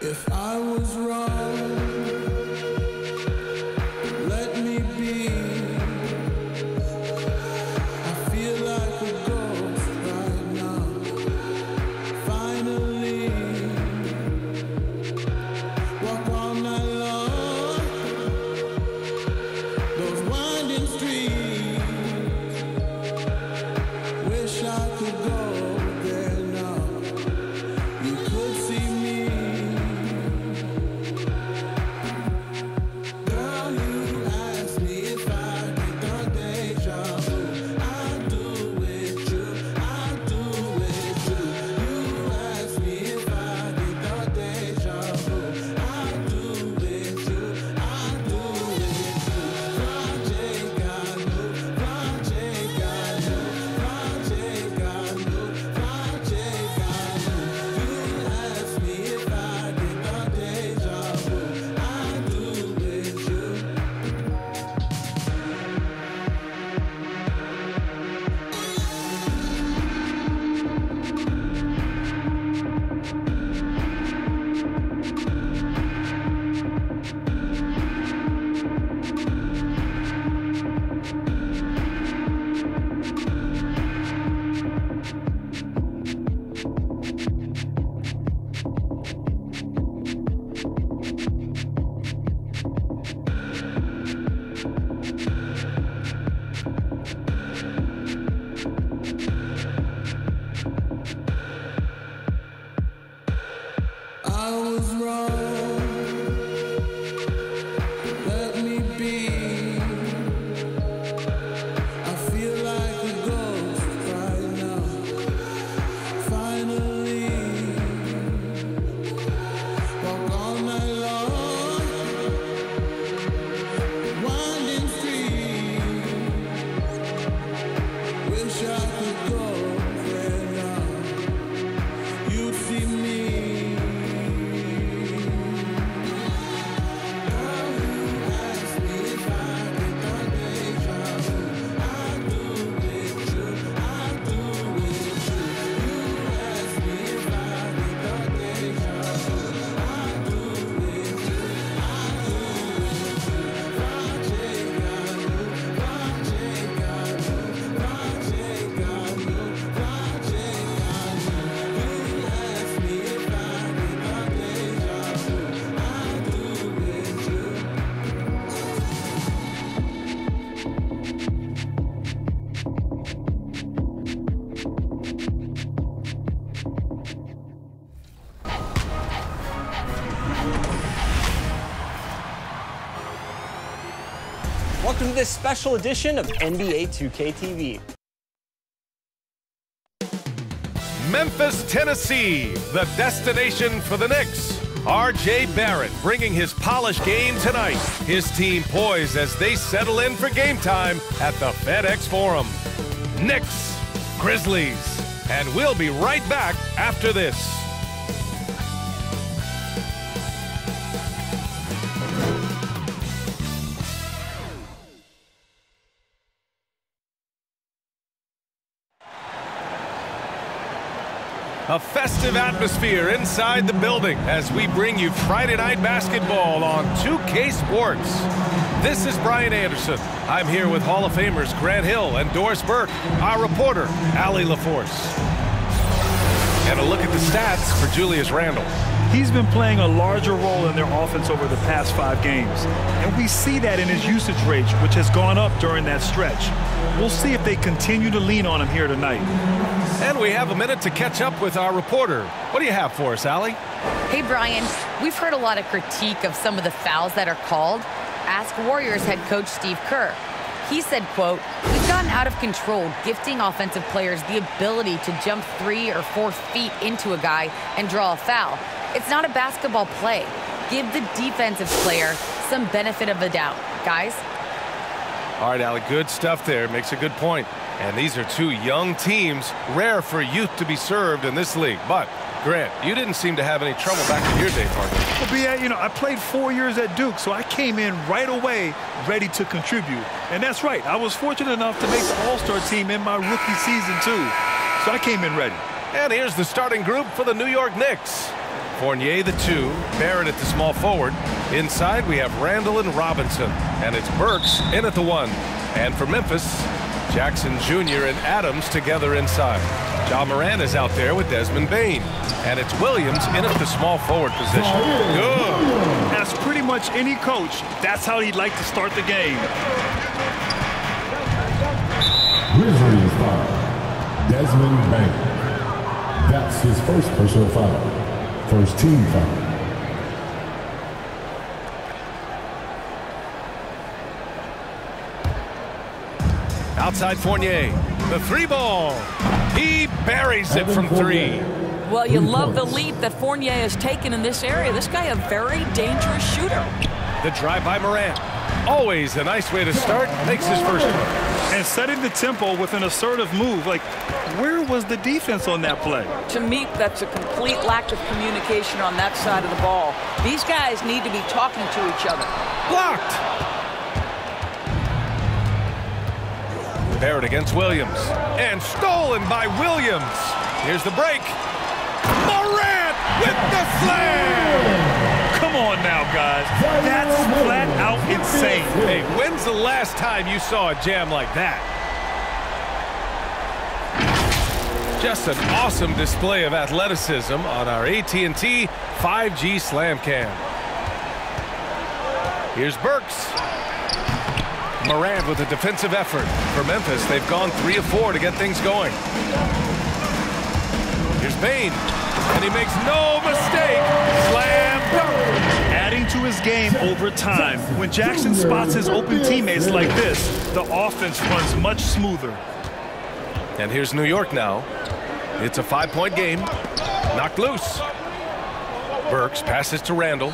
If I was wrong, let me be. I feel like a ghost right now. Finally, walk all night long. Those winding streets. Wish I could go there now. You could see me. I was wrong, let me be. I feel like a ghost right now. Finally, walk all night long. Winding streets. Wish I could go there now. You'd see me. Welcome to this special edition of NBA 2K TV. Memphis, Tennessee, the destination for the Knicks. R.J. Barrett bringing his polished game tonight. His team poised as they settle in for game time at the FedExForum. Knicks, Grizzlies, and we'll be right back after this. A festive atmosphere inside the building as we bring you Friday Night Basketball on 2K Sports. This is Brian Anderson. I'm here with Hall of Famers Grant Hill and Doris Burke, our reporter, Allie LaForce. And a look at the stats for Julius Randle. He's been playing a larger role in their offense over the past 5 games. And we see that in his usage rate, which has gone up during that stretch. We'll see if they continue to lean on him here tonight. And we have a minute to catch up with our reporter. What do you have for us, Allie? Hey, Brian. We've heard a lot of critique of some of the fouls that are called. Ask Warriors head coach Steve Kerr. He said, quote, "We've gotten out of control, gifting offensive players the ability to jump 3 or 4 feet into a guy and draw a foul. It's not a basketball play. Give the defensive player some benefit of the doubt, guys." All right, Allie, good stuff there. Makes a good point. And these are two young teams, rare for youth to be served in this league. But, Grant, you didn't seem to have any trouble back in your day, partner. Well, B.A., I played 4 years at Duke, so I came in right away ready to contribute. And that's right. I was fortunate enough to make the All-Star team in my rookie season, too. So I came in ready. And here's the starting group for the New York Knicks. Fournier, the 2, Barrett at the small forward. Inside, we have Randle and Robinson. And it's Burks in at the 1. And for Memphis, Jackson Jr. and Adams together inside. Ja Morant is out there with Desmond Bane. And it's Williams in at the small forward position. Good. As pretty much any coach, that's how he'd like to start the game. Grizzlies foul. Desmond Bane. That's his first personal foul. First team foul. Outside Fournier, the 3 ball. He buries it from 3. Well, you love the leap that Fournier has taken in this area. This guy a very dangerous shooter. The drive by Morant. Always a nice way to start. Makes his first one. And setting the tempo with an assertive move. Like, where was the defense on that play? To me, that's a complete lack of communication on that side of the ball. These guys need to be talking to each other. Blocked. Barrett against Williams. And stolen by Williams. Here's the break. Morant with the slam. Come on now, guys. That's flat out insane. Hey, when's the last time you saw a jam like that? Just an awesome display of athleticism on our AT&T 5G Slam Cam. Here's Burks. Morant with a defensive effort. For Memphis, they've gone 3 of 4 to get things going. Here's Bane. And he makes no mistake. Slam dunk. Adding to his game over time. When Jackson spots his open teammates like this, the offense runs much smoother. And here's New York now. It's a 5-point game. Knocked loose. Burks passes to Randle.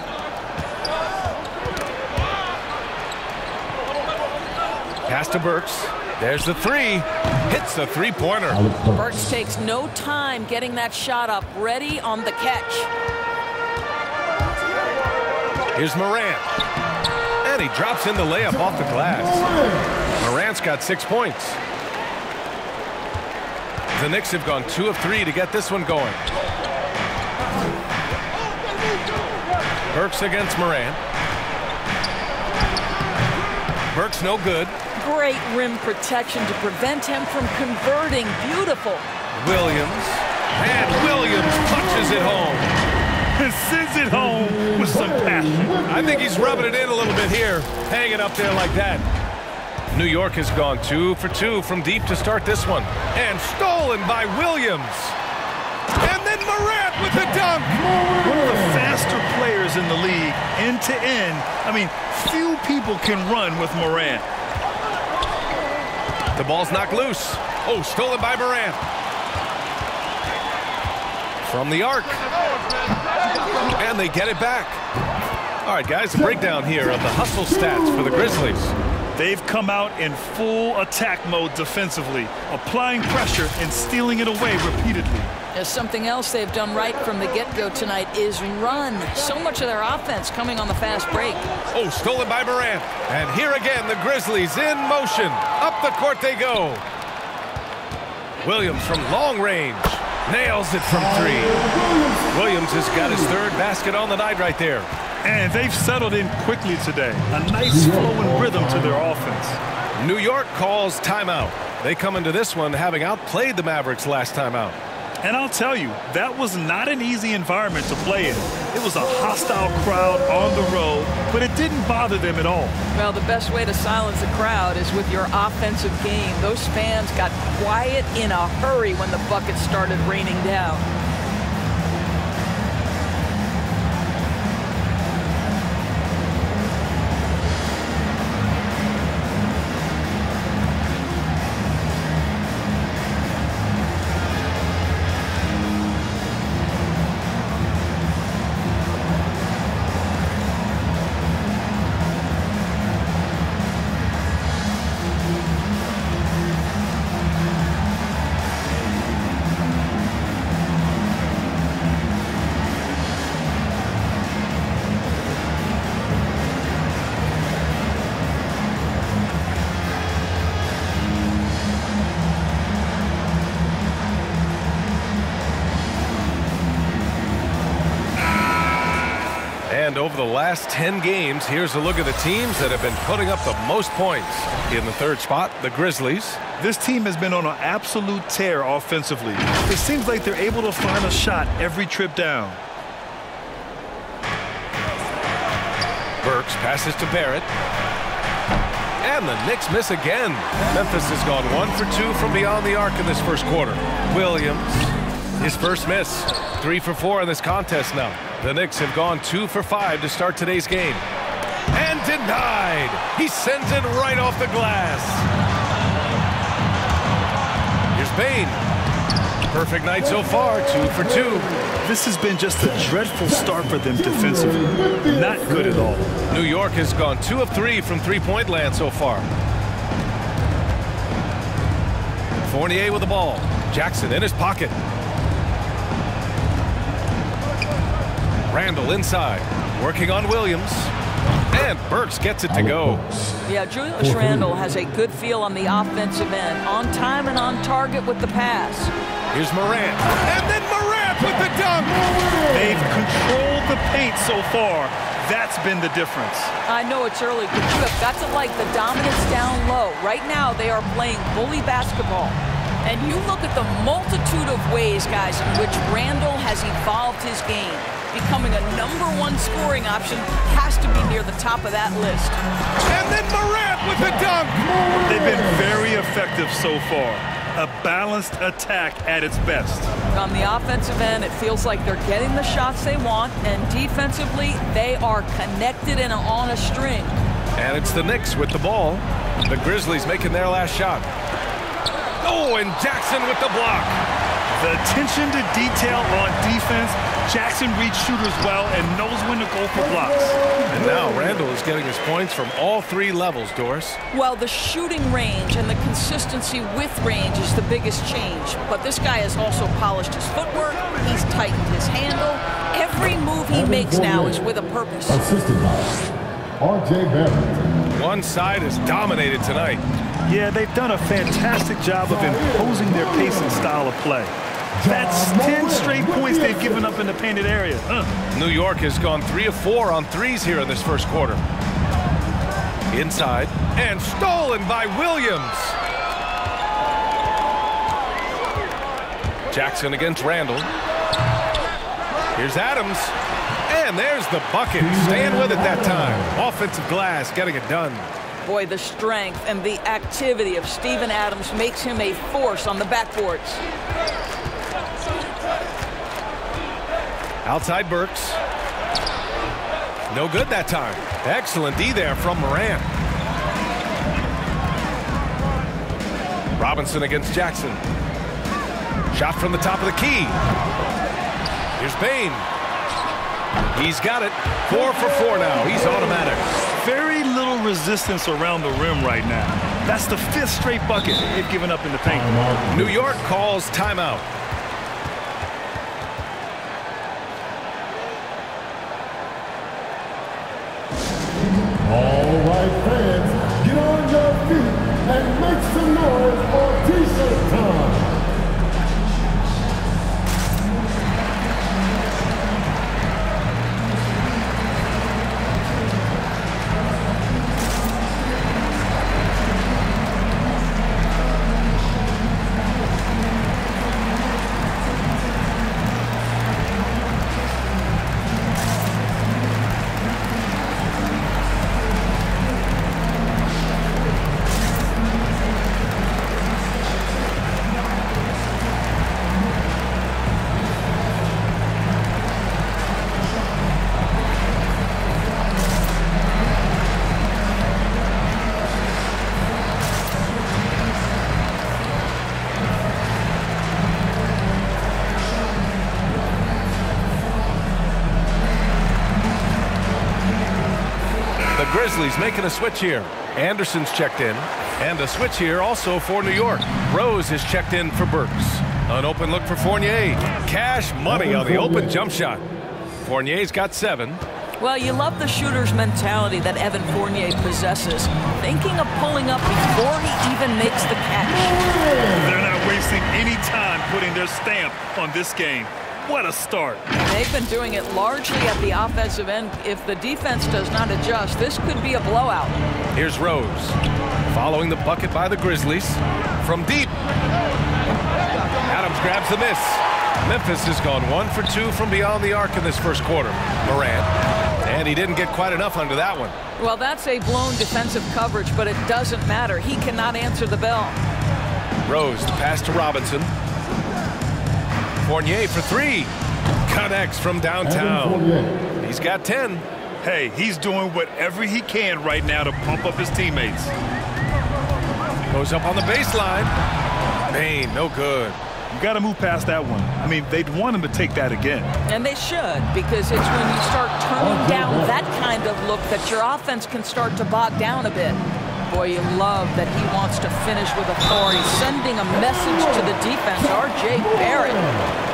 Pass to Burks. There's the 3. Hits the 3-pointer. Burks takes no time getting that shot up. Ready on the catch. Here's Morant. And he drops in the layup off the glass. Morant's got 6 points. The Knicks have gone 2 of 3 to get this one going. Burks against Morant. Burks no good. Great rim protection to prevent him from converting. Beautiful. Williams. And Williams punches it home. And sends it home with some passion. I think he's rubbing it in a little bit here. Hanging up there like that. New York has gone 2 for 2 from deep to start this one. And stolen by Williams. And then Morant with the dunk. One of the faster players in the league, end to end. I mean, few people can run with Morant. The ball's knocked loose. Oh, stolen by Morant. From the arc. And they get it back. All right, guys, a breakdown here of the hustle stats for the Grizzlies. They've come out in full attack mode defensively, applying pressure and stealing it away repeatedly. There's something else they've done right from the get-go tonight is run. So much of their offense coming on the fast break. Oh, stolen by Morant. And here again, the Grizzlies in motion. Up the court they go. Williams from long range. Nails it from 3. Williams has got his 3rd basket on the night right there. And they've settled in quickly today. A nice flowing rhythm to their offense. New York calls timeout. They come into this one having outplayed the Mavericks last time out. And I'll tell you, that was not an easy environment to play in. It was a hostile crowd on the road, but it didn't bother them at all. Well, the best way to silence a crowd is with your offensive game. Those fans got quiet in a hurry when the buckets started raining down. And over the last 10 games, here's a look at the teams that have been putting up the most points. In the third spot, the Grizzlies. This team has been on an absolute tear offensively. It seems like they're able to find a shot every trip down. Burks passes to Barrett. And the Knicks miss again. Memphis has gone 1 for 2 from beyond the arc in this first quarter. Williams, his first miss. 3 for 4 in this contest now. The Knicks have gone 2 for 5 to start today's game. And denied. He sends it right off the glass. Here's Bane. Perfect night so far, 2 for 2. This has been just a dreadful start for them defensively. Not good at all. New York has gone 2 of 3 from three-point land so far. Fournier with the ball. Jackson in his pocket. Randle inside, working on Williams. And Burks gets it to go. Yeah, Julius Randle has a good feel on the offensive end. On time and on target with the pass. Here's Morant. And then Morant with the dunk. They've controlled the paint so far. That's been the difference. I know it's early, but you have got to like the dominance down low. Right now, they are playing bully basketball. And you look at the multitude of ways, guys, in which Randle has evolved his game. Becoming a #1 scoring option has to be near the top of that list. And then Morant with the dunk. They've been very effective so far. A balanced attack at its best. On the offensive end, it feels like they're getting the shots they want, and defensively, they are connected and on a string. And it's the Knicks with the ball. The Grizzlies making their last shot. Oh, and Jackson with the block. The attention to detail on defense. Jackson reads shooters well and knows when to go for blocks. And now Randle is getting his points from all 3 levels, Doris. Well, the shooting range and the consistency with range is the biggest change. But this guy has also polished his footwork. He's tightened his handle. Every move he makes now is with a purpose. Assisted by R.J. Barrett. One side is dominated tonight. Yeah, they've done a fantastic job of imposing their pace and style of play. That's 10 straight points they've given up in the painted area. New York has gone 3 of 4 on threes here in this first quarter. Inside, and stolen by Williams. Jackson against Randle. Here's Adams. And there's the bucket. Staying with it that time. Offensive glass, getting it done. Boy, the strength and the activity of Steven Adams makes him a force on the backboards. Outside Burks. No good that time. Excellent D there from Morant. Robinson against Jackson. Shot from the top of the key. Here's Bane. He's got it. 4 for 4 now. He's automatic. Very little resistance around the rim right now. That's the 5th straight bucket they've given up in the paint. New York calls timeout. All right, fans, get on your feet and make some noise for T-shirt time. Grizzlies making a switch here. Anderson's checked in. And a switch here also for New York. Rose is checked in for Burks. An open look for Fournier. Cash money on the open jump shot. Fournier's got 7. Well, you love the shooter's mentality that Evan Fournier possesses. Thinking of pulling up before he even makes the catch. They're not wasting any time putting their stamp on this game. What a start. They've been doing it largely at the offensive end. If the defense does not adjust, this could be a blowout. Here's Rose, following the bucket by the Grizzlies. From deep, Adams grabs the miss. Memphis has gone 1 for 2 from beyond the arc in this first quarter. Morant, and he didn't get quite enough under that one. Well, that's a blown defensive coverage, but it doesn't matter. He cannot answer the bell. Rose to pass to Robinson. Fournier for 3. Connects from downtown. He's got 10. Hey, he's doing whatever he can right now to pump up his teammates. Goes up on the baseline. Bain, no good. You got to move past that one. I mean, they'd want him to take that again. And they should, because it's when you start turning down that kind of look that your offense can start to bog down a bit. Boy, you love that he wants to finish with authority, sending a message to the defense, R.J. Barrett.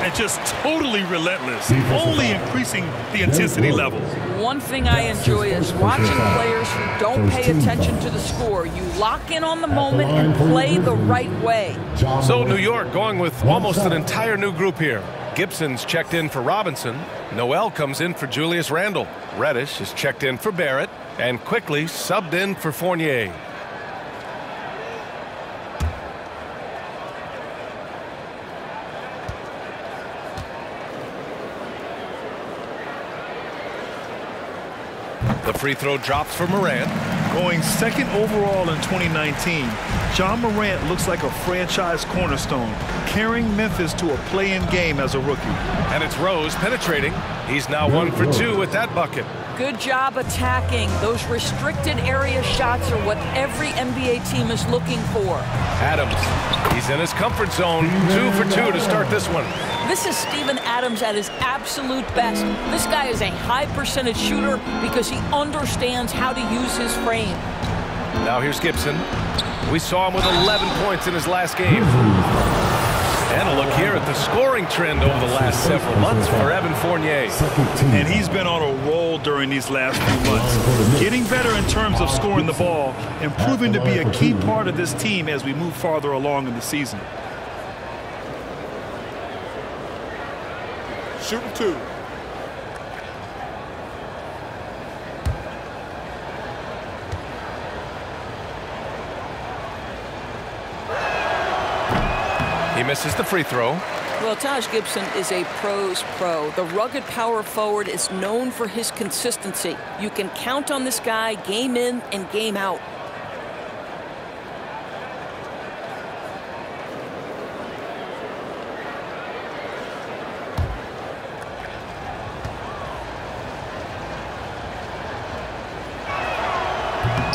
And just totally relentless, only increasing the intensity level. One thing I enjoy is watching players who don't pay attention to the score. You lock in on the moment and play the right way. So New York going with almost an entire new group here. Gibson's checked in for Robinson. Noel comes in for Julius Randle. Reddish is checked in for Barrett. And quickly subbed in for Fournier. The free throw drops for Morant. Going second overall in 2019, John Morant looks like a franchise cornerstone, carrying Memphis to a play-in game as a rookie. And it's Rose penetrating. He's now 1 for 2 with that bucket. Good job attacking. Those restricted area shots are what every NBA team is looking for. Adams, he's in his comfort zone. 2 for 2 to start this one. This is Steven Adams at his absolute best. This guy is a high percentage shooter because he understands how to use his frame. Now here's Gibson. We saw him with 11 points in his last game. And a look here at the scoring trend over the last several months for Evan Fournier. And he's been on a roll during these last few months. Getting better in terms of scoring the ball and proving to be a key part of this team as we move farther along in the season. Shooting 2. He misses the free throw. Well, Taj Gibson is a pro's pro. The rugged power forward is known for his consistency. You can count on this guy game in and game out.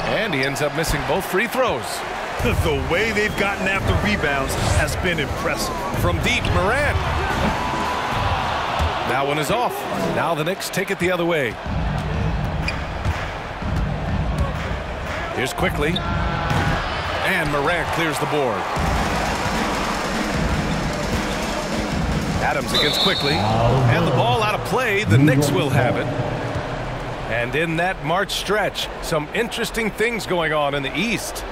And he ends up missing both free throws. The way they've gotten after rebounds has been impressive. From deep, Morant. That one is off. Now the Knicks take it the other way. Here's quickly. And Morant clears the board. Adams against quickly. And the ball out of play. The Knicks will have it. And in that March stretch, some interesting things going on in the East.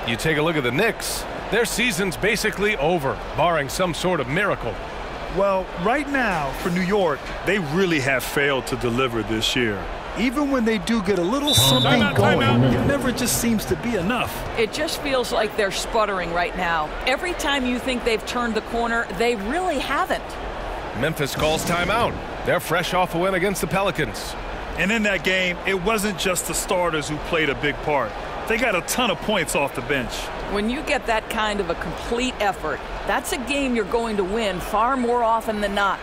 You take a look at the Knicks, their season's basically over, barring some sort of miracle. Well, right now, for New York, they really have failed to deliver this year. Even when they do get a little something going, it never just seems to be enough. It just feels like they're sputtering right now. Every time you think they've turned the corner, they really haven't. Memphis calls timeout. They're fresh off a win against the Pelicans. And in that game, it wasn't just the starters who played a big part. They got a ton of points off the bench. When you get that kind of a complete effort, that's a game you're going to win far more often than not.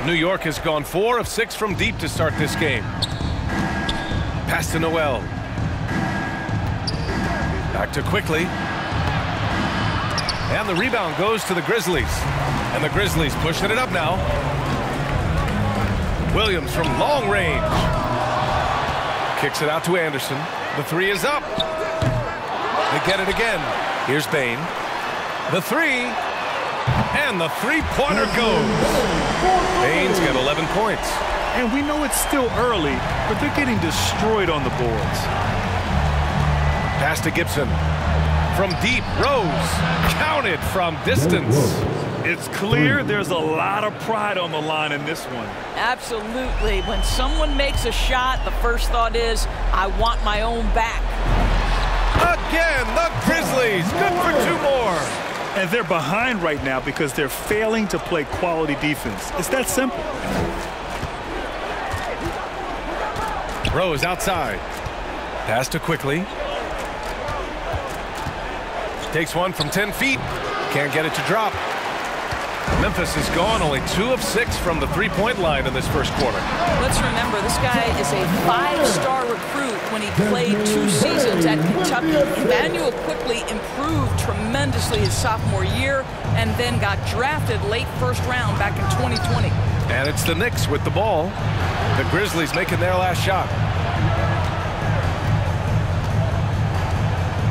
New York has gone 4 of 6 from deep to start this game. Pass to Noel. Back to Quickly. And the rebound goes to the Grizzlies. And the Grizzlies pushing it up now. Williams from long range. Kicks it out to Anderson. The 3 is up. They get it again. Here's Bain. The 3. And the three-pointer goes. Bain's got 11 points. And we know it's still early, but they're getting destroyed on the boards. Pass to Gibson. From deep, Rose. Counted from distance. It's clear there's a lot of pride on the line in this one. Absolutely. When someone makes a shot, the first thought is, I want my own back. Again, the Grizzlies. Good for 2 more. And they're behind right now because they're failing to play quality defense. It's that simple. Rose outside. Pass to Quickly. Takes one from 10 feet. Can't get it to drop. Memphis is gone only 2 of 6 from the three-point line in this first quarter. Let's remember, this guy is a 5-star recruit when he played 2 seasons at Kentucky. Emmanuel Quickly improved tremendously his sophomore year and then got drafted late first round back in 2020. And it's the Knicks with the ball. The Grizzlies making their last shot.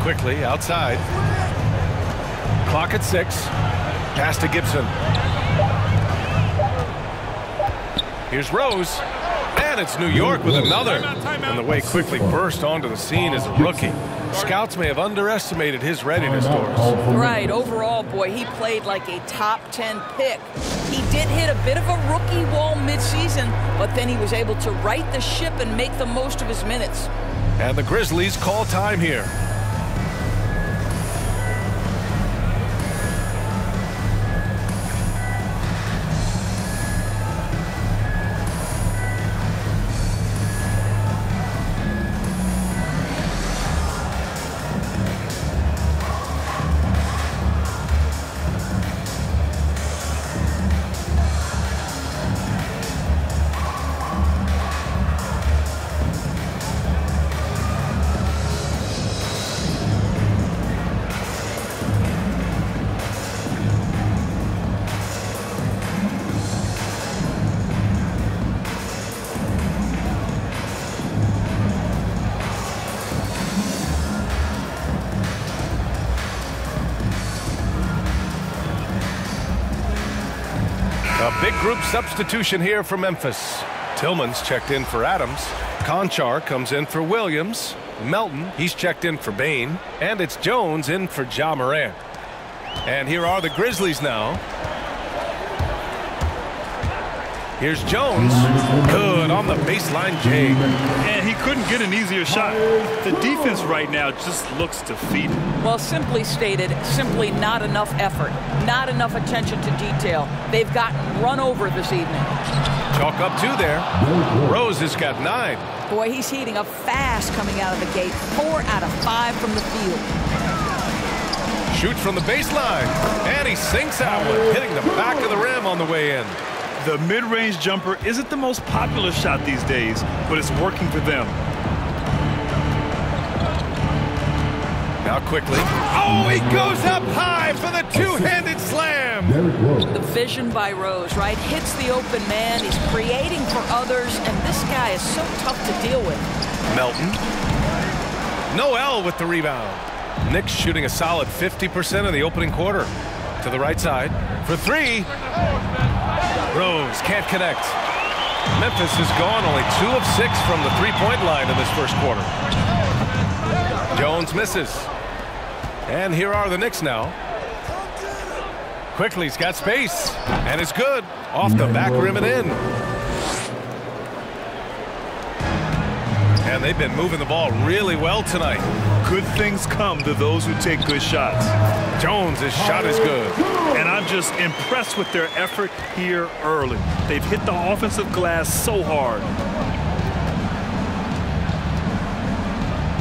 Quickly outside. Clock at 6. Pass to Gibson. Here's Rose. And it's New York with another. And the way Quickly burst onto the scene as a rookie. Scouts may have underestimated his readiness, Doris. Right. Overall, boy, he played like a top 10 pick. He did hit a bit of a rookie wall midseason, but then he was able to right the ship and make the most of his minutes. And the Grizzlies call time here. A big group substitution here for Memphis. Tillman's checked in for Adams. Conchar comes in for Williams. Melton, he's checked in for Bain. And it's Jones in for Ja Morant. And here are the Grizzlies now. Here's Jones. Good on the baseline jig. And he couldn't get an easier shot. The defense right now just looks defeated. Well, simply stated, simply not enough effort, not enough attention to detail. They've gotten run over this evening. Chalk up 2 there. Rose has got 9. Boy, he's heating up fast coming out of the gate. 4 out of 5 from the field. Shoots from the baseline. And he sinks out one, hitting the back of the rim on the way in. The mid-range jumper isn't the most popular shot these days, but it's working for them. Now Quickly. Oh, he goes up high for the two-handed slam. The vision by Rose, right? Hits the open man. He's creating for others, and this guy is so tough to deal with. Melton. Noel with the rebound. Knicks shooting a solid 50% in the opening quarter. To the right side for 3. Rose can't connect. Memphis has gone only 2 of 6 from the three-point line in this first quarter. Jones misses. And here are the Knicks now. Quickly's got space. And it's good. Off the back rim and in. And they've been moving the ball really well tonight. Good things come to those who take good shots. Jones' shot is good. And I'm just impressed with their effort here early. They've hit the offensive glass so hard.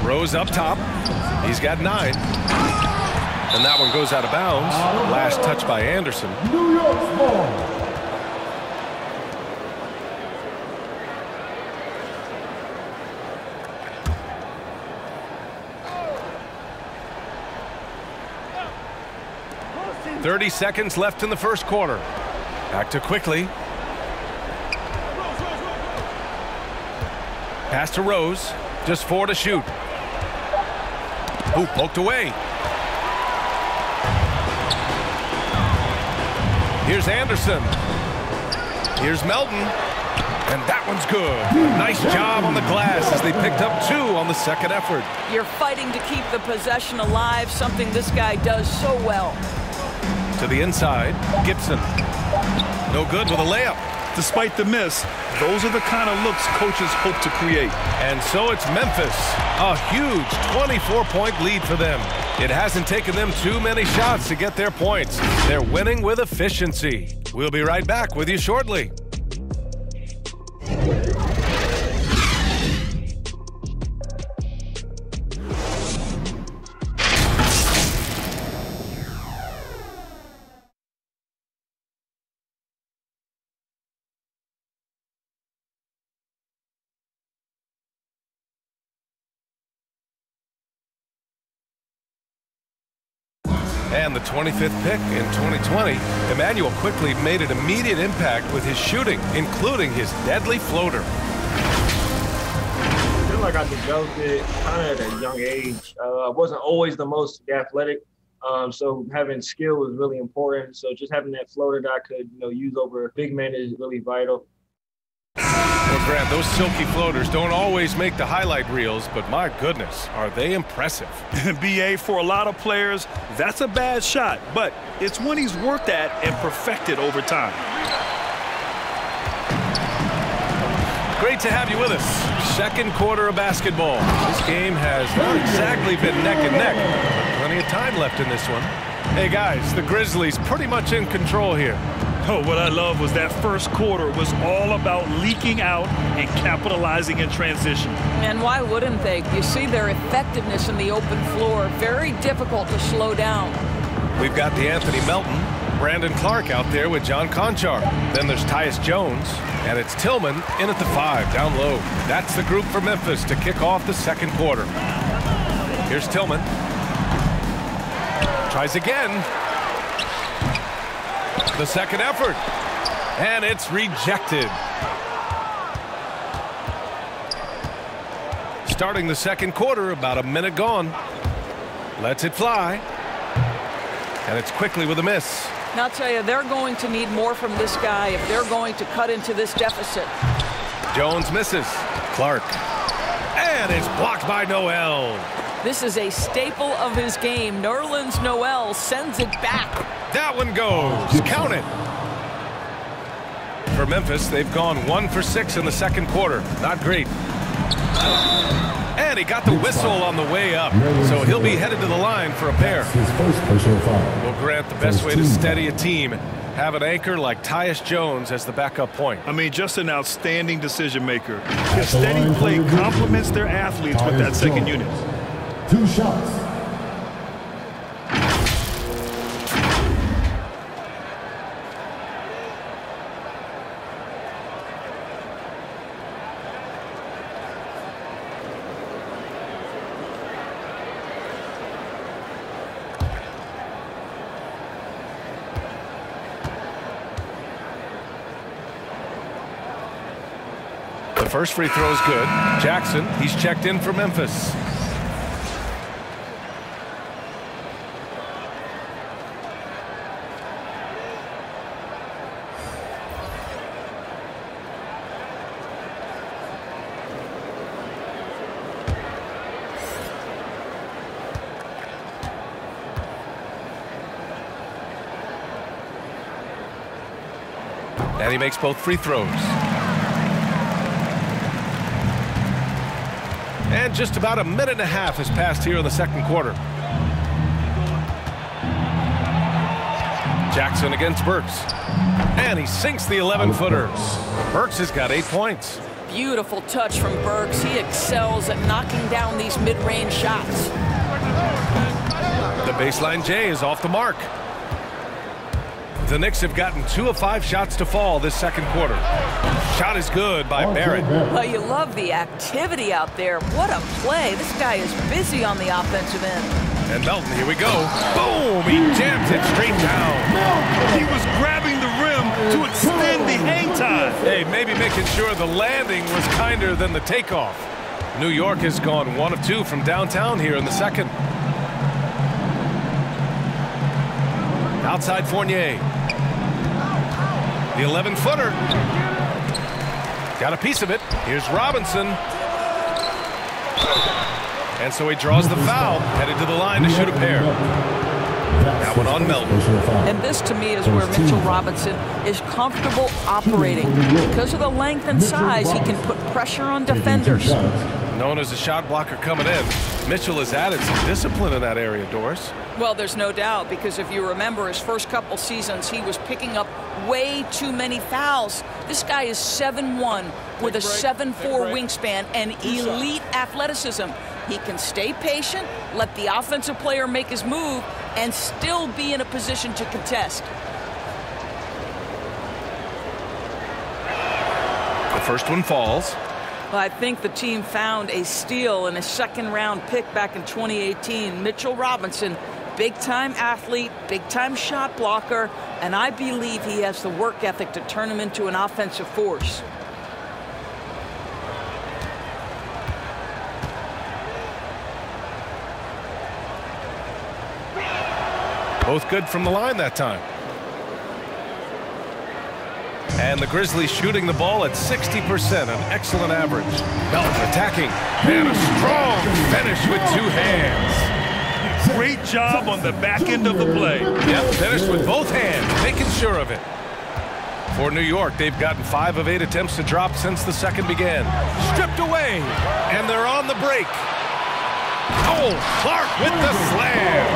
Rose up top. He's got 9. And that one goes out of bounds. Last touch by Anderson. New York's ball. 30 seconds left in the first quarter. Back to quickly. Pass to Rose. Just 4 to shoot. Ooh, poked away. Here's Anderson. Here's Melton. And that one's good. Nice job on the glass as they picked up 2 on the second effort. You're fighting to keep the possession alive, something this guy does so well. To the inside, Gibson. No good with a layup. Despite the miss, those are the kind of looks coaches hope to create. And so it's Memphis. A huge 24-point lead for them. It hasn't taken them too many shots to get their points. They're winning with efficiency. We'll be right back with you shortly. And the 25th pick in 2020, Emmanuel quickly made an immediate impact with his shooting, including his deadly floater. I feel like I developed it kind of at a young age. I wasn't always the most athletic, so having skill was really important. So just having that floater that I could, use over a big man is really vital. Well, Grant, those silky floaters don't always make the highlight reels, but my goodness, are they impressive. BA, for a lot of players, that's a bad shot, but it's one he's worked at and perfected over time. Great to have you with us. Second quarter of basketball. This game has not exactly been neck and neck, but plenty of time left in this one. Hey, guys, the Grizzlies pretty much in control here. Oh, what I love was that first quarter was all about leaking out and capitalizing in transition. And why wouldn't they? You see their effectiveness in the open floor. Very difficult to slow down. We've got the Anthony Melton, Brandon Clark out there with John Conchar. Then there's Tyus Jones, and it's Tillman in at the 5, down low. That's the group for Memphis to kick off the second quarter. Here's Tillman. Tries again. The second effort, and it's rejected. Starting the second quarter, about a minute gone. Lets it fly, and it's quickly with a miss. Now, I'll tell you, they're going to need more from this guy if they're going to cut into this deficit. Jones misses. Clark, and it's blocked by Noel. This is a staple of his game. Nerlens Noel sends it back. That one goes. Count it. For Memphis, they've gone 1 for 6 in the second quarter. Not great. And he got the whistle on the way up, so he'll be headed to the line for a pair. His first personal foul. Well, Grant, the best way to steady a team, have an anchor like Tyus Jones as the backup point. I mean, just an outstanding decision maker. His steady play complements their athletes with that second unit. 2 shots. The first free throw is good. Jackson, he's checked in for Memphis. And he makes both free throws. And just about a minute and a half has passed here in the second quarter. Jackson against Burks. And he sinks the 11-footer. Burks has got 8 points. Beautiful touch from Burks. He excels at knocking down these mid-range shots. The baseline J is off the mark. The Knicks have gotten 2 of 5 shots to fall this second quarter. Shot is good by Barrett. Well, you love the activity out there. What a play. This guy is busy on the offensive end. And Melton, here we go. Boom! He jams it straight down. He was grabbing the rim to extend the hang time. Hey, maybe making sure the landing was kinder than the takeoff. New York has gone 1 of 2 from downtown here in the second. Outside Fournier. The 11-footer. Got a piece of it. Here's Robinson. And so he draws the foul, headed to the line to shoot a pair. That one on Melton. And this, to me, is where Mitchell Robinson is comfortable operating. Because of the length and size, he can put pressure on defenders. Known as a shot blocker coming in, Mitchell has added some discipline in that area, Doris. Well, there's no doubt, because if you remember his first couple seasons, he was picking up way too many fouls. This guy is 7'1" with a 7'4" wingspan and elite athleticism. He can stay patient, let the offensive player make his move, and still be in a position to contest. The first one falls. Well, I think the team found a steal in a second-round pick back in 2018. Mitchell Robinson, big-time athlete, big-time shot blocker, and I believe he has the work ethic to turn him into an offensive force. Both good from the line that time. And the Grizzlies shooting the ball at 60%, an excellent average. Melton attacking, and a strong finish with 2 hands. Great job on the back end of the play. Yep, finished with both hands, making sure of it. For New York, they've gotten 5 of 8 attempts to drop since the second began. Stripped away, and they're on the break. Oh, Clark with the slam.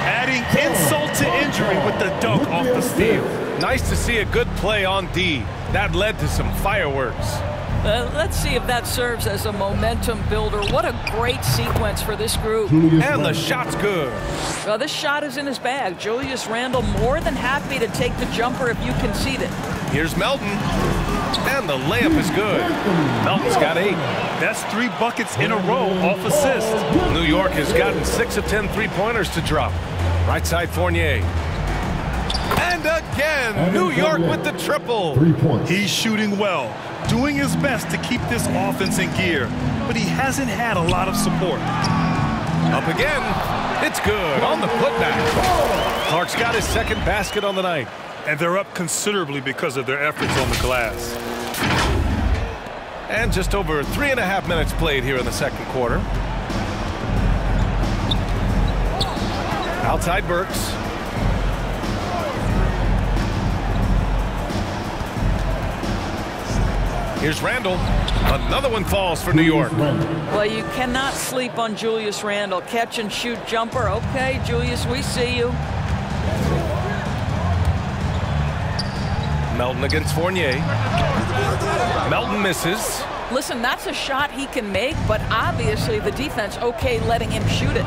Adding insult to injury with the dunk off the steal. Nice to see a good play on D. That led to some fireworks. Let's see if that serves as a momentum builder. What a great sequence for this group. And the shot's good. Well, this shot is in his bag. Julius Randle more than happy to take the jumper if you concede it. Here's Melton. And the layup is good. Melton's got 8. That's 3 buckets in a row off assist. New York has gotten 6 of 10 3-pointers to drop. Right side Fournier. And again, New York with the triple. 3 points. He's shooting well, doing his best to keep this offense in gear, but he hasn't had a lot of support. Up again. It's good on the putback. Clark's got his second basket on the night. And they're up considerably because of their efforts on the glass. And just over 3.5 minutes played here in the second quarter. Outside Burks. Here's Randle. Another one falls for New York. Well, you cannot sleep on Julius Randle. Catch and shoot jumper. Okay, Julius, we see you. Melton against Fournier. Melton misses. Listen, that's a shot he can make, but obviously the defense okay letting him shoot it.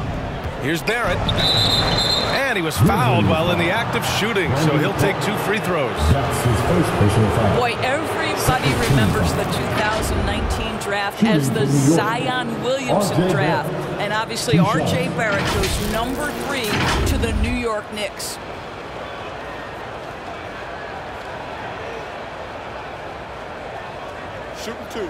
Here's Barrett. And he was fouled while in the act of shooting, so he'll take 2 free throws. That's his first personal foul. Boy, everybody remembers the 2019 draft as the Zion Williamson draft. And obviously R.J. Barrett goes number 3 to the New York Knicks. Shooting 2.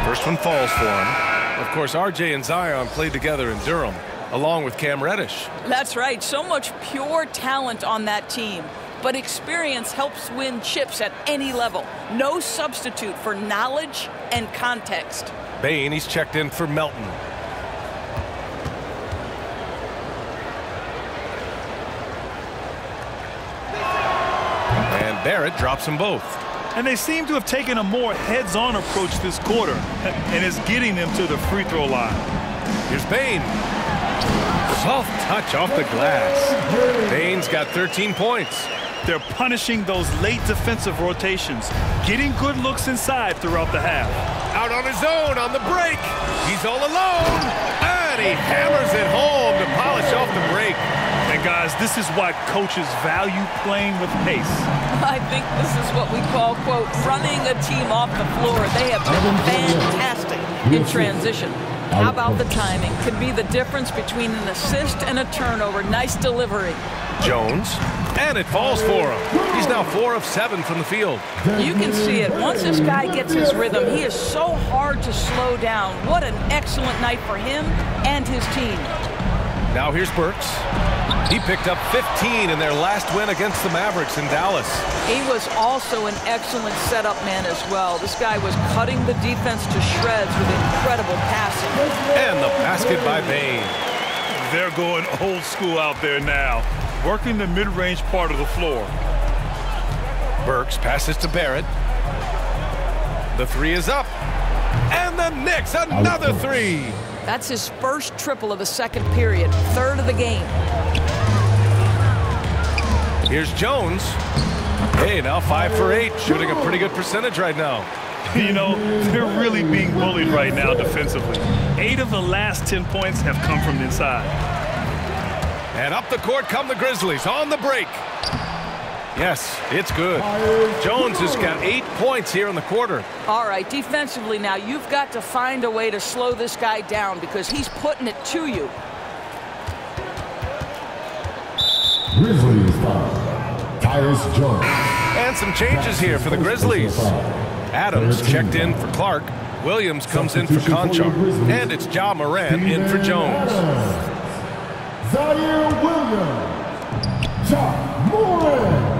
First one falls for him. Of course, RJ and Zion played together in Durham, along with Cam Reddish. That's right. So much pure talent on that team. But experience helps win chips at any level. No substitute for knowledge and context. Bain, he's checked in for Melton. And Barrett drops them both. And they seem to have taken a more heads-on approach this quarter, and is getting them to the free throw line. Here's Bain. Soft touch off the glass. Bain's got 13 points. They're punishing those late defensive rotations, getting good looks inside throughout the half. Out on his own on the break. He's all alone. And he hammers it home to polish off the break. And guys, this is why coaches value playing with pace. I think this is what we call, quote, running a team off the floor. They have been fantastic in transition. How about the timing? Could be the difference between an assist and a turnover. Nice delivery. Jones, and it falls for him. He's now 4 of 7 from the field. You can see it. Once this guy gets his rhythm, he is so hard to slow down. What an excellent night for him and his team. Now here's Burks. He picked up 15 in their last win against the Mavericks in Dallas. He was also an excellent setup man as well. This guy was cutting the defense to shreds with incredible passing. And the basket by Bain. They're going old school out there now, working the mid-range part of the floor. Burks passes to Barrett. The three is up. And the Knicks, another three. That's his first triple of the second period, third of the game. Here's Jones. Hey, now 5 for 8, shooting a pretty good percentage right now. You know, they're really being bullied right now defensively. 8 of the last 10 points have come from inside. And up the court come the Grizzlies on the break. Yes, it's good. Jones has got 8 points here in the quarter. All right, defensively now, you've got to find a way to slow this guy down because he's putting it to you. Grizzlies foul. Tyus Jones. And some changes here for the Grizzlies. Adams checked in for Clark. Williams comes in for Conchar. And it's Ja Morant in for Jones. Zaire Williams. Ja Morant.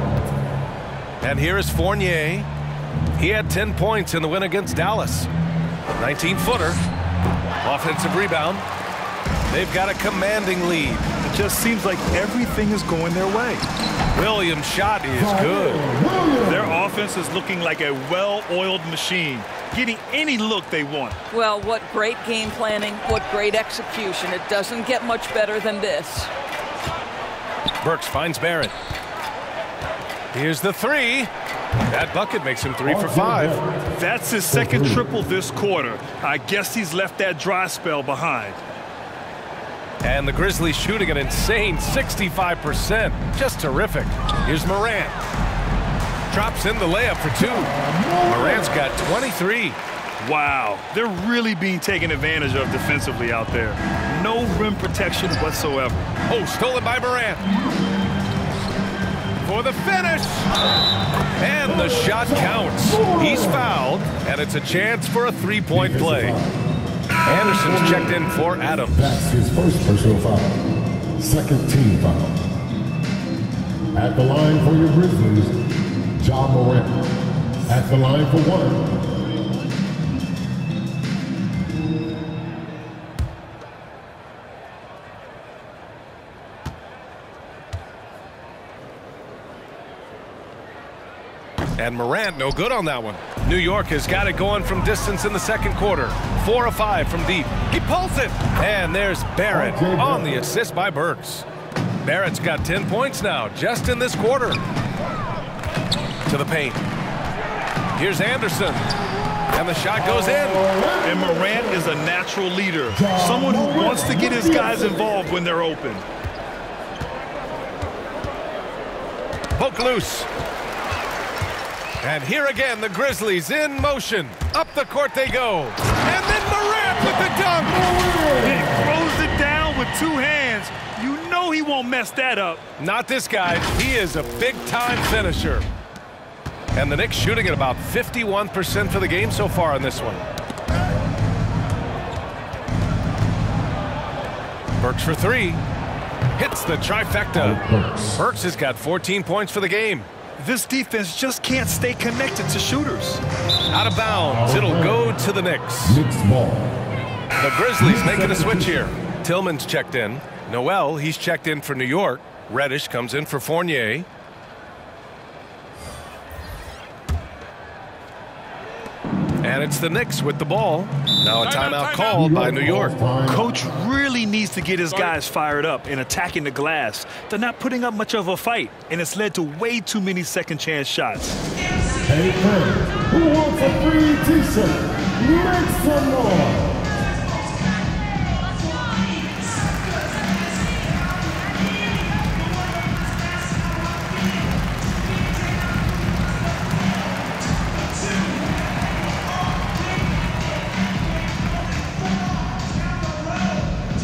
And here is Fournier. He had 10 points in the win against Dallas. 19-footer. Offensive rebound. They've got a commanding lead. It just seems like everything is going their way. Williams' shot is good. Their offense is looking like a well-oiled machine, getting any look they want. Well, what great game planning, what great execution. It doesn't get much better than this. Burks finds Barrett. Here's the three. That bucket makes him 3 for 5. That's his second triple this quarter. I guess he's left that dry spell behind. And the Grizzlies shooting an insane 65%. Just terrific. Here's Morant. Drops in the layup for 2. Morant's got 23. Wow, they're really being taken advantage of defensively out there. No rim protection whatsoever. Oh, stolen by Morant. For the finish. And the shot counts. He's fouled, and it's a chance for a three-point play. Anderson's checked in for Adams. That's his first personal foul. Second team foul. At the line for your Grizzlies, Ja Morant. At the line for 1. And Morant no good on that one. New York has got it going from distance in the second quarter. 4 of 5 from deep. He pulls it. And there's Barrett on the assist by Burks. Barrett's got 10 points now just in this quarter. To the paint. Here's Anderson. And the shot goes in. And Morant is a natural leader. Someone who wants to get his guys involved when they're open. Poke loose. And here again, the Grizzlies in motion. Up the court they go. And then Morant with the dunk. He throws it down with 2 hands. You know he won't mess that up. Not this guy. He is a big-time finisher. And the Knicks shooting at about 51% for the game so far in this one. Burks for 3. Hits the trifecta. Burks has got 14 points for the game. This defense just can't stay connected to shooters. Out of bounds. It'll go to the Knicks. Knicks ball. The Grizzlies making a switch here. Tillman's checked in. Noel, he's checked in for New York. Reddish comes in for Fournier. And it's the Knicks with the ball. Now a timeout called by New York. Coach really needs to get his guys fired up and attacking the glass. They're not putting up much of a fight, and it's led to way too many second-chance shots. Hey, friend, who wants a free t-shirt? Make some more.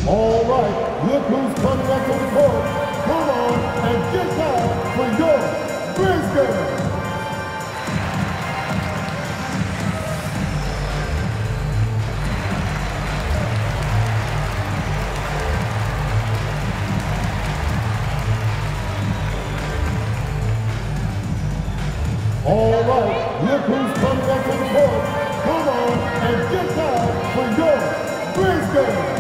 All right, look who's coming up to the court. Come on and get down for your Grizzlies. All right, look who's coming up to the court. Come on and get down for your Grizzlies.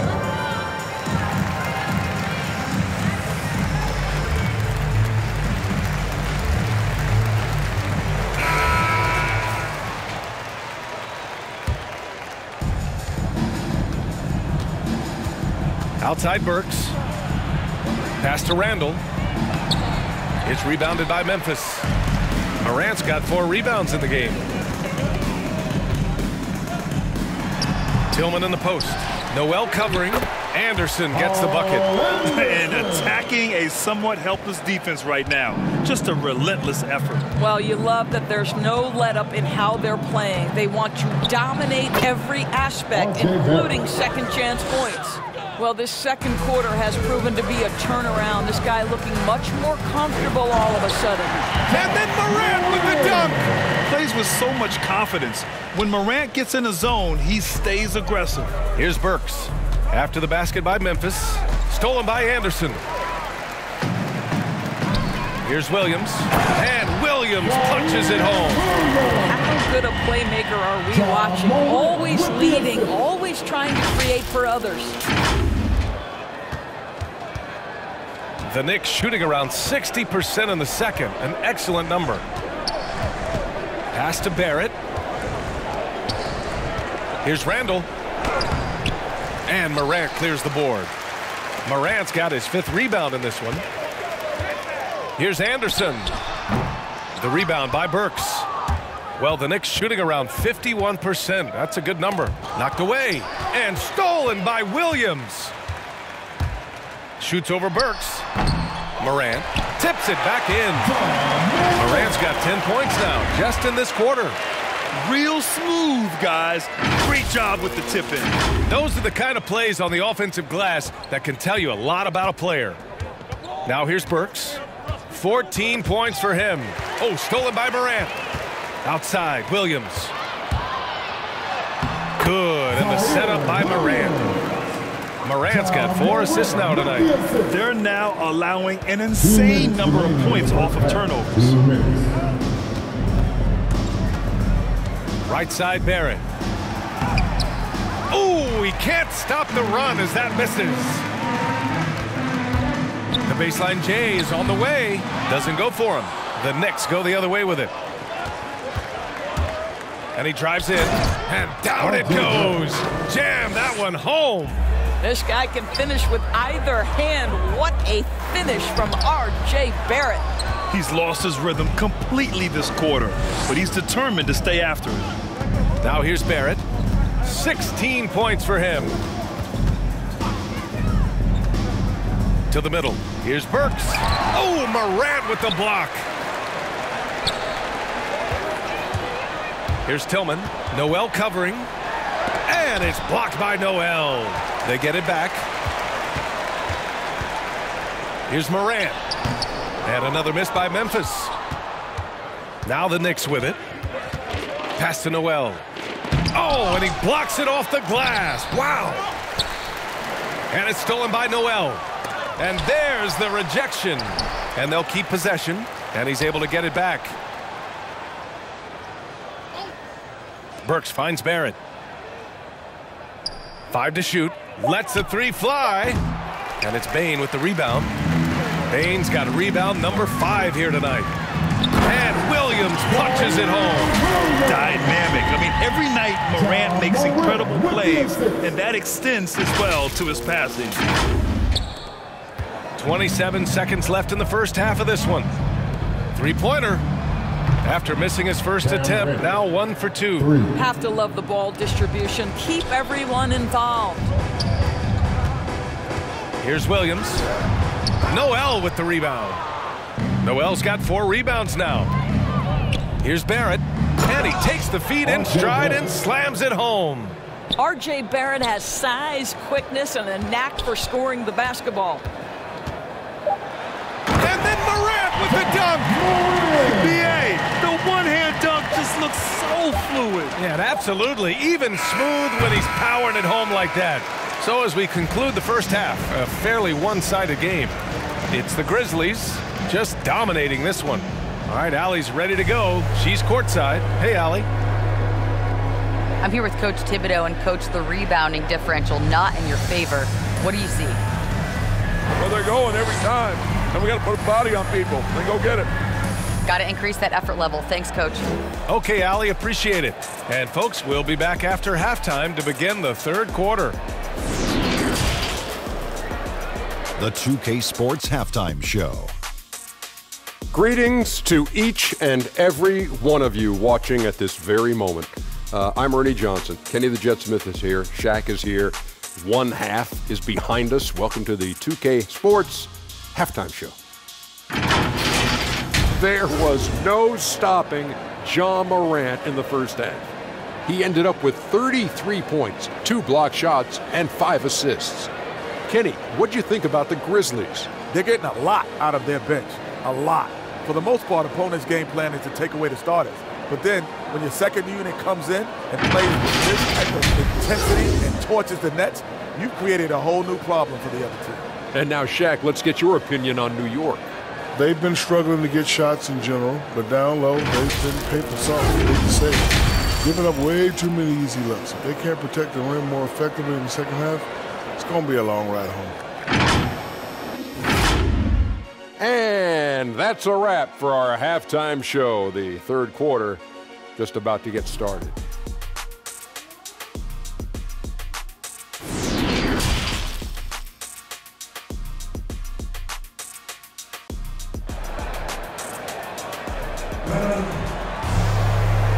Outside Burks. Pass to Randle. It's rebounded by Memphis. Morant's got 4 rebounds in the game. Tillman in the post. Noel covering. Anderson gets the bucket. And attacking a somewhat helpless defense right now. Just a relentless effort. Well, you love that there's no let-up in how they're playing. They want to dominate every aspect, including second-chance points. Well, this second quarter has proven to be a turnaround. This guy looking much more comfortable all of a sudden. And then Morant with the dunk. Plays with so much confidence. When Morant gets in the zone, he stays aggressive. Here's Burks. After the basket by Memphis. Stolen by Anderson. Here's Williams. And Williams punches it home. How good a playmaker are we watching? Always leading, always trying to create for others. The Knicks shooting around 60% in the second. An excellent number. Pass to Barrett. Here's Randle. And Morant clears the board. Morant's got his 5th rebound in this one. Here's Anderson. The rebound by Burks. Well, the Knicks shooting around 51%. That's a good number. Knocked away. And stolen by Williams. Shoots over Burks. Morant tips it back in. Morant's got 10 points now, just in this quarter. Real smooth, guys. Great job with the tip-in. Those are the kind of plays on the offensive glass that can tell you a lot about a player. Now here's Burks. 14 points for him. Oh, stolen by Morant. Outside, Williams. Good, and the setup by Morant. Morant's got 4 assists now tonight. They're now allowing an insane number of points off of turnovers. Right side, Barrett. Oh, he can't stop the run as that misses. The baseline J is on the way. Doesn't go for him. The Knicks go the other way with it. And he drives in. And down it goes. Jam that one home. This guy can finish with either hand. What a finish from R.J. Barrett. He's lost his rhythm completely this quarter, but he's determined to stay after it. Now here's Barrett. 16 points for him. To the middle. Here's Burks. Oh, Morant with the block. Here's Tillman. Noel covering. And it's blocked by Noel. They get it back. Here's Morant. And another miss by Memphis. Now the Knicks with it. Pass to Noel. Oh, and he blocks it off the glass. Wow. And it's stolen by Noel. And there's the rejection. And they'll keep possession. And he's able to get it back. Burks finds Barrett. 5 to shoot. Lets the 3 fly. And it's Bane with the rebound. Bane's got rebound number 5 here tonight. And Williams punches it home. Dynamic. I mean, every night Morant makes incredible plays, and that extends as well to his passing. 27 seconds left in the first half of this one. Three-pointer. After missing his first attempt, now 1 for 2. Have to love the ball distribution. Keep everyone involved. Here's Williams. Noel with the rebound. Noel's got 4 rebounds now. Here's Barrett. And he takes the feed in stride and slams it home. R.J. Barrett has size, quickness, and a knack for scoring the basketball. And then Morant with the dunk. BA, the one-hand dunk just looks so fluid. Yeah, absolutely. Even smooth when he's powering it home like that. So as we conclude the first half, a fairly one-sided game. It's the Grizzlies just dominating this one. All right, Allie's ready to go. She's courtside. Hey, Allie. I'm here with Coach Thibodeau, and Coach, the rebounding differential not in your favor. What do you see? Well, they're going every time. And we got to put a body on people. Then go get it. Got to increase that effort level. Thanks, Coach. Okay, Allie, appreciate it. And folks, we'll be back after halftime to begin the third quarter. The 2K Sports Halftime Show. Greetings to each and every one of you watching at this very moment. I'm Ernie Johnson. Kenny the Jet Smith is here. Shaq is here. One half is behind us. Welcome to the 2K Sports Halftime Show. There was no stopping Ja Morant in the first half. He ended up with 33 points, 2 block shots, and 5 assists. Kenny, what'd you think about the Grizzlies? They're getting a lot out of their bench. A lot. For the most part, opponents' game plan is to take away the starters. But then, when your second unit comes in and plays with this type of intensity and torches the Nets, you've created a whole new problem for the other team. And now, Shaq, let's get your opinion on New York. They've been struggling to get shots in general, but down low, they've been paper soft, they can say. Giving up way too many easy looks. If they can't protect the rim more effectively in the second half, it's going to be a long ride home. And that's a wrap for our halftime show. The third quarter just about to get started.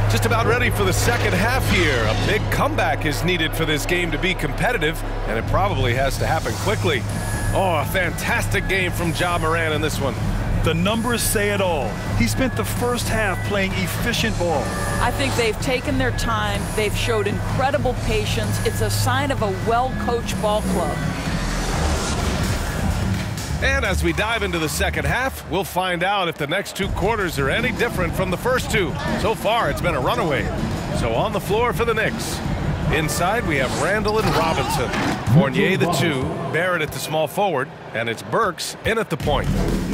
Just about ready for the second half here. A big comeback is needed for this game to be competitive, and it probably has to happen quickly. Oh, a fantastic game from Ja Morant in this one. The numbers say it all. He spent the first half playing efficient ball. I think they've taken their time. They've showed incredible patience. It's a sign of a well-coached ball club. And as we dive into the second half, we'll find out if the next 2 quarters are any different from the first 2. So far, it's been a runaway. So on the floor for the Knicks. Inside, we have Randle and Robinson. Fournier, the 2, Barrett at the small forward, and it's Burks in at the point.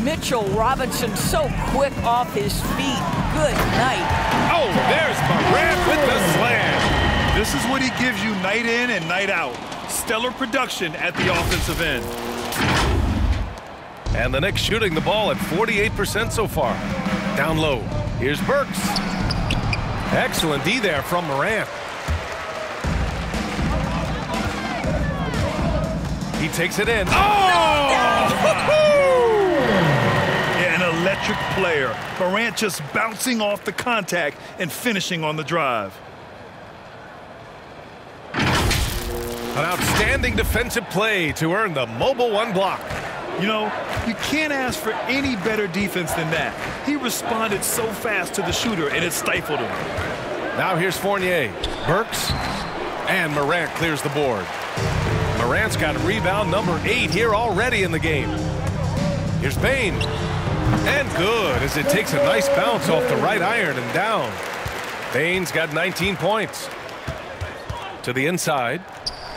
Mitchell Robinson so quick off his feet. Good night. Oh, there's Morant with the slam. This is what he gives you night in and night out. Stellar production at the offensive end. And the Knicks shooting the ball at 48% so far. Down low, here's Burks. Excellent D there from Morant. He takes it in. Oh! Yeah, an electric player. Morant just bouncing off the contact and finishing on the drive. An outstanding defensive play to earn the mobile 1 block. You know, you can't ask for any better defense than that. He responded so fast to the shooter, and it stifled him. Now here's Fournier. Burks. And Morant clears the board. Morant's got rebound number 8 here already in the game. Here's Bain. And good as it takes a nice bounce off the right iron and down. Bain's got 19 points. To the inside.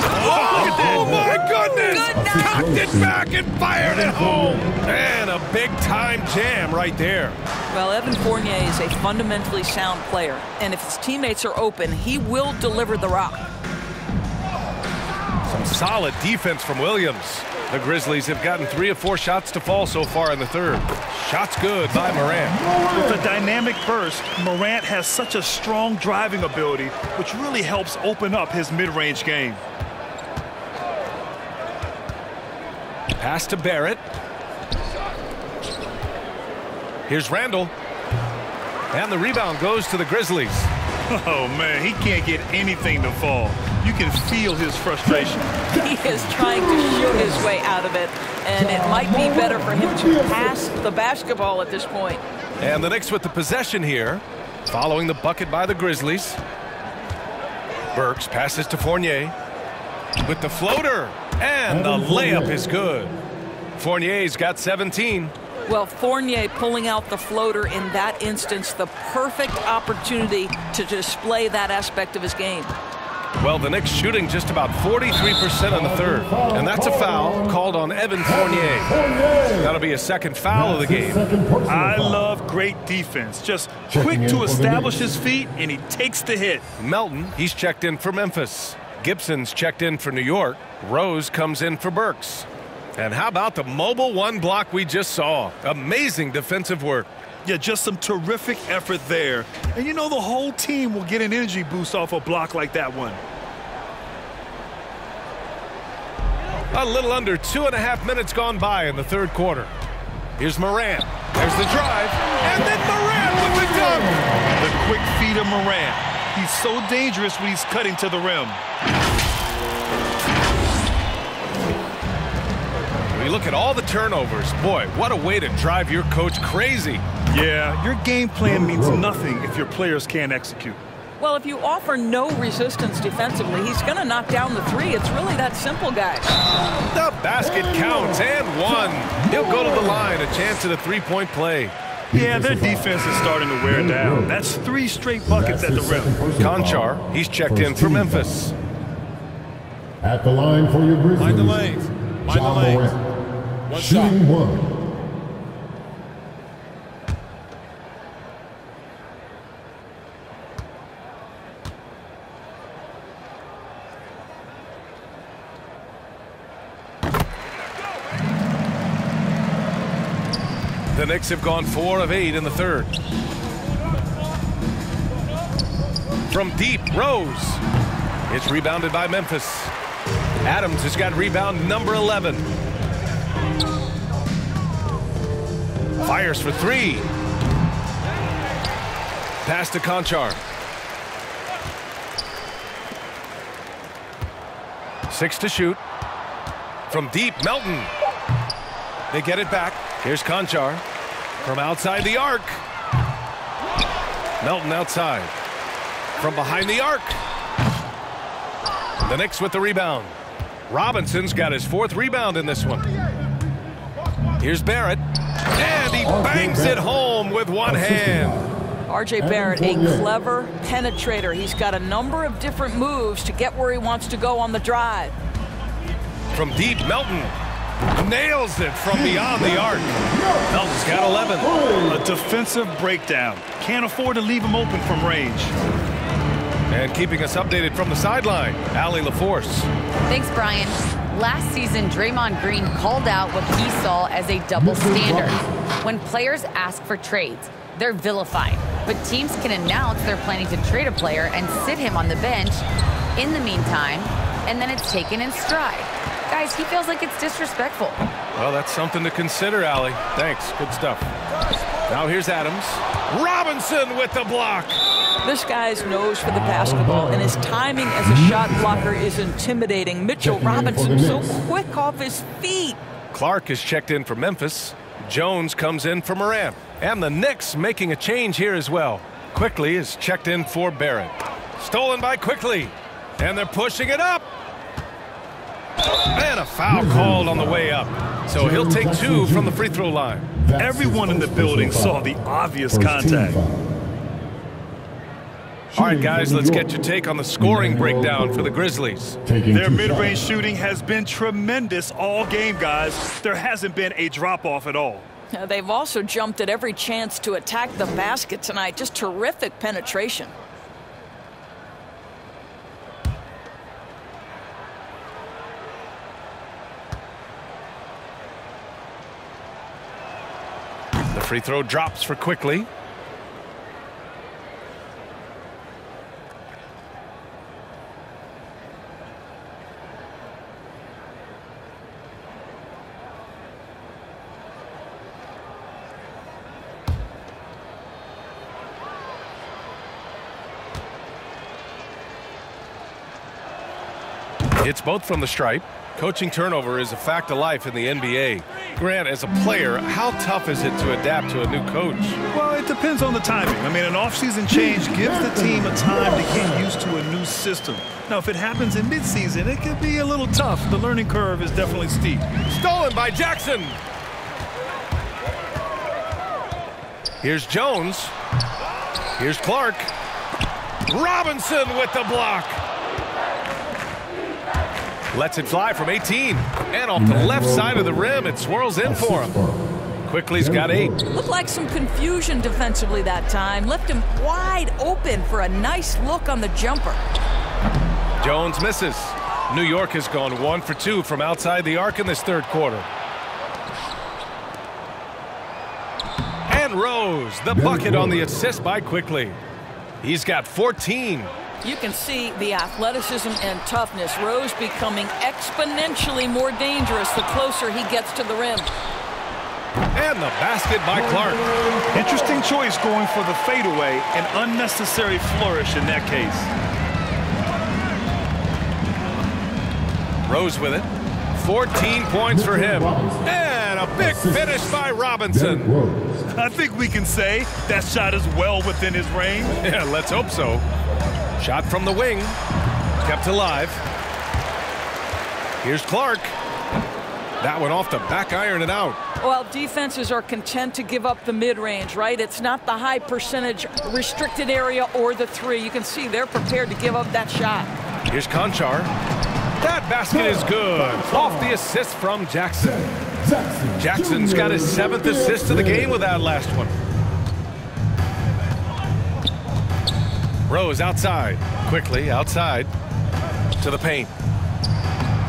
Oh, my goodness! Cocked it back and fired it home. And a big-time jam right there. Well, Evan Fournier is a fundamentally sound player, and if his teammates are open, he will deliver the rock. Some solid defense from Williams. The Grizzlies have gotten 3 of 4 shots to fall so far in the third. Shots good by Morant. With a dynamic burst, Morant has such a strong driving ability, which really helps open up his mid-range game. Pass to Barrett. Here's Randle. And the rebound goes to the Grizzlies. Oh, man, he can't get anything to fall. You can feel his frustration. He is trying to shoot his way out of it, and it might be better for him to pass the basketball at this point. And the Knicks with the possession here, following the bucket by the Grizzlies. Burks passes to Fournier with the floater, and the layup is good. Fournier's got 17. Well, Fournier pulling out the floater in that instance, the perfect opportunity to display that aspect of his game. Well, the Knicks shooting just about 43% in the third. And that's a foul called on Evan Fournier. That'll be a second foul of the game. I love great defense. Just quick to establish his feet, and he takes the hit. Melton, he's checked in for Memphis. Gibson's checked in for New York. Rose comes in for Burks. And how about the mobile one block we just saw? Amazing defensive work. Yeah, just some terrific effort there. And you know the whole team will get an energy boost off a block like that one. A little under 2.5 minutes gone by in the third quarter. Here's Morant. There's the drive. And then Morant with the dunk. The quick feed of Morant. He's so dangerous when he's cutting to the rim. We look at all the turnovers. Boy, what a way to drive your coach crazy. Yeah, your game plan means nothing if your players can't execute. Well, if you offer no resistance defensively, he's going to knock down the three. It's really that simple, guys. The basket counts and one. He'll go to the line, a chance at a three-point play. Yeah, their defense is starting to wear down. That's 3 straight buckets at the rim. Conchar, he's checked in for Memphis. At the line for your Grizzlies. Mind the lanes. Mind the lanes. One shooting shot. 1. The Knicks have gone 4 of 8 in the third. From deep, Rose. It's rebounded by Memphis. Adams has got rebound number 11. Fires for 3. Pass to Conchar. 6 to shoot. From deep, Melton. They get it back. Here's Conchar from outside the arc. Melton outside. From behind the arc. The Knicks with the rebound. Robinson's got his 4th rebound in this one. Here's Barrett. And he bangs it home with one hand. R.J. Barrett, a clever penetrator. He's got a number of different moves to get where he wants to go on the drive. From deep, Melton nails it from beyond the arc. Melton's got 11. A defensive breakdown. Can't afford to leave him open from range. And keeping us updated from the sideline, Allie LaForce. Thanks, Brian. Last season, Draymond Green called out what he saw as a double standard. When players ask for trades, they're vilified. But teams can announce they're planning to trade a player and sit him on the bench in the meantime, and then it's taken in stride. Guys, he feels like it's disrespectful. Well, that's something to consider, Allie. Thanks. Good stuff. Now here's Adams. Robinson with the block. This guy's nose for the basketball, and his timing as a shot blocker is intimidating. Mitchell Robinson so quick off his feet. Clark is checked in for Memphis. Jones comes in for Morant. And the Knicks making a change here as well. Quickly is checked in for Barrett. Stolen by Quickly. And they're pushing it up. And a foul called on the way up. So he'll take 2 from the free throw line. Everyone in the building saw the obvious contact. All right, guys, let's get your take on the scoring breakdown for the Grizzlies. Their mid-range shooting has been tremendous all game, guys. There hasn't been a drop-off at all. They've also jumped at every chance to attack the basket tonight. Just terrific penetration. Free throw drops for Quickly. Hits both from the stripe. Coaching turnover is a fact of life in the NBA. Grant, as a player, how tough is it to adapt to a new coach? Well, it depends on the timing. I mean, an offseason change gives the team a time to get used to a new system. Now, if it happens in midseason, it could be a little tough. The learning curve is definitely steep. Stolen by Jackson. Here's Jones. Here's Clark. Robinson with the block. Lets it fly from 18. And off the left side of the rim, it swirls in for him. Quickly's got 8. Looked like some confusion defensively that time. Left him wide open for a nice look on the jumper. Jones misses. New York has gone 1 for 2 from outside the arc in this third quarter. And Rose, the bucket on the assist by Quickly. He's got 14. You can see the athleticism and toughness. Rose becoming exponentially more dangerous the closer he gets to the rim. And the basket by Clark. Interesting choice going for the fadeaway. An unnecessary flourish in that case. Rose with it. 14 points for him. And a big finish by Robinson. I think we can say that shot is well within his range. Yeah, let's hope so. Shot from the wing. Kept alive. Here's Clark. That one off the back iron and out. Well, defenses are content to give up the mid-range, right? It's not the high percentage restricted area or the 3. You can see they're prepared to give up that shot. Here's Conchar. That basket is good. Off the assist from Jackson. Jackson's got his 7th assist of the game with that last one. Rose outside. Quickly outside to the paint.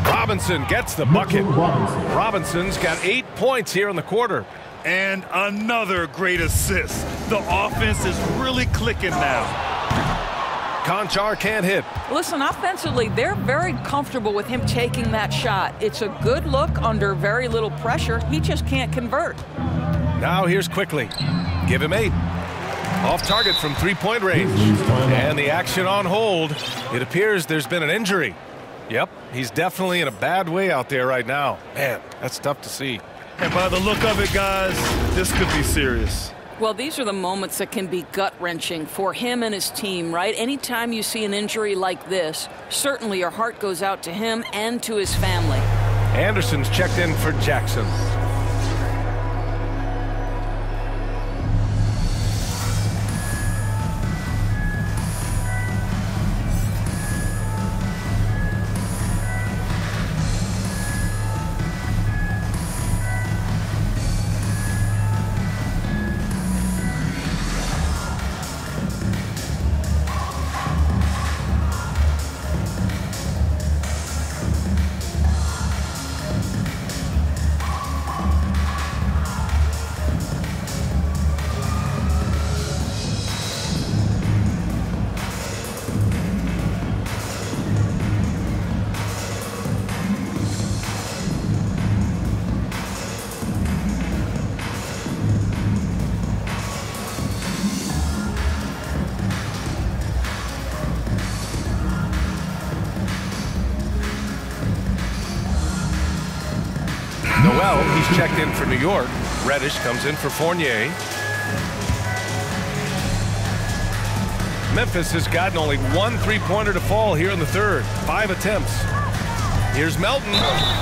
Robinson gets the bucket. Robinson's got 8 points here in the quarter. And another great assist. The offense is really clicking now. Conchar can't hit. Listen, offensively, they're very comfortable with him taking that shot. It's a good look under very little pressure. He just can't convert. Now here's Quickly. Give him 8. Off target from 3-point range. And the action on hold. It appears there's been an injury. Yep, he's definitely in a bad way out there right now. Man, that's tough to see. And by the look of it, guys, this could be serious. Well, these are the moments that can be gut-wrenching for him and his team, right? Anytime you see an injury like this, certainly your heart goes out to him and to his family. Anderson's checked in for Jackson. He's checked in for New York. Reddish comes in for Fournier. Memphis has gotten only 1 3-pointer to fall here in the third. 5 attempts. Here's Melton.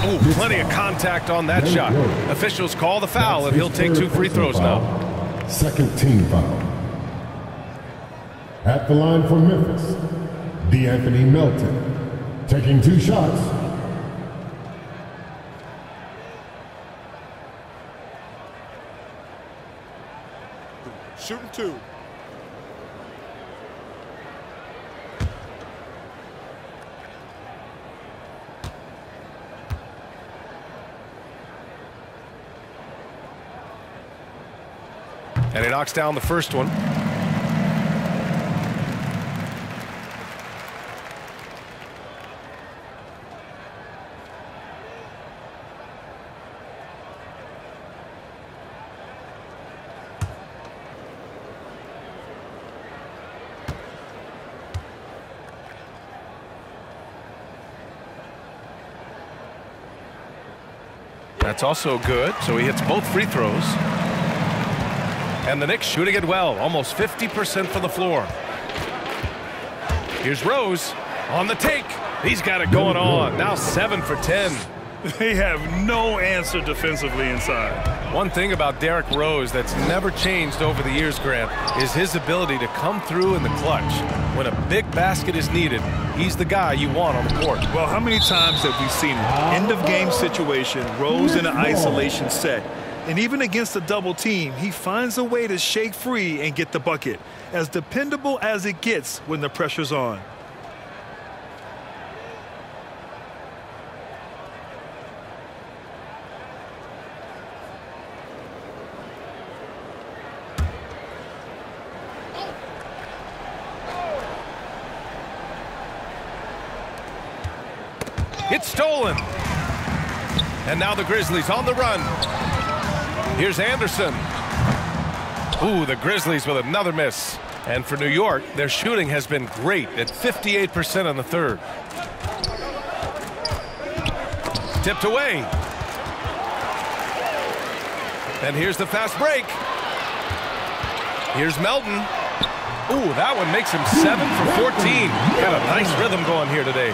Ooh, plenty of contact on that shot. Officials call the foul, and he'll take 2 free throws now. Second team foul. At the line for Memphis, D'Anthony Melton, taking 2 shots. Shooting 2. And he knocks down the first one. That's also good, so he hits both free throws. And the Knicks shooting it well, almost 50% from the floor. Here's Rose on the take. He's got it going on. Now 7 for 10. They have no answer defensively inside. One thing about Derrick Rose that's never changed over the years, Grant, is his ability to come through in the clutch. When a big basket is needed, he's the guy you want on the court. Well, how many times have we seen it? End-of-game situation, Rose in an isolation set. And even against a double team, he finds a way to shake free and get the bucket. As dependable as it gets when the pressure's on. It's stolen. And now the Grizzlies on the run. Here's Anderson. Ooh, the Grizzlies with another miss. And for New York, their shooting has been great at 58% on the third. Tipped away. And here's the fast break. Here's Melton. Ooh, that one makes him 7 for 14. Got a nice rhythm going here today.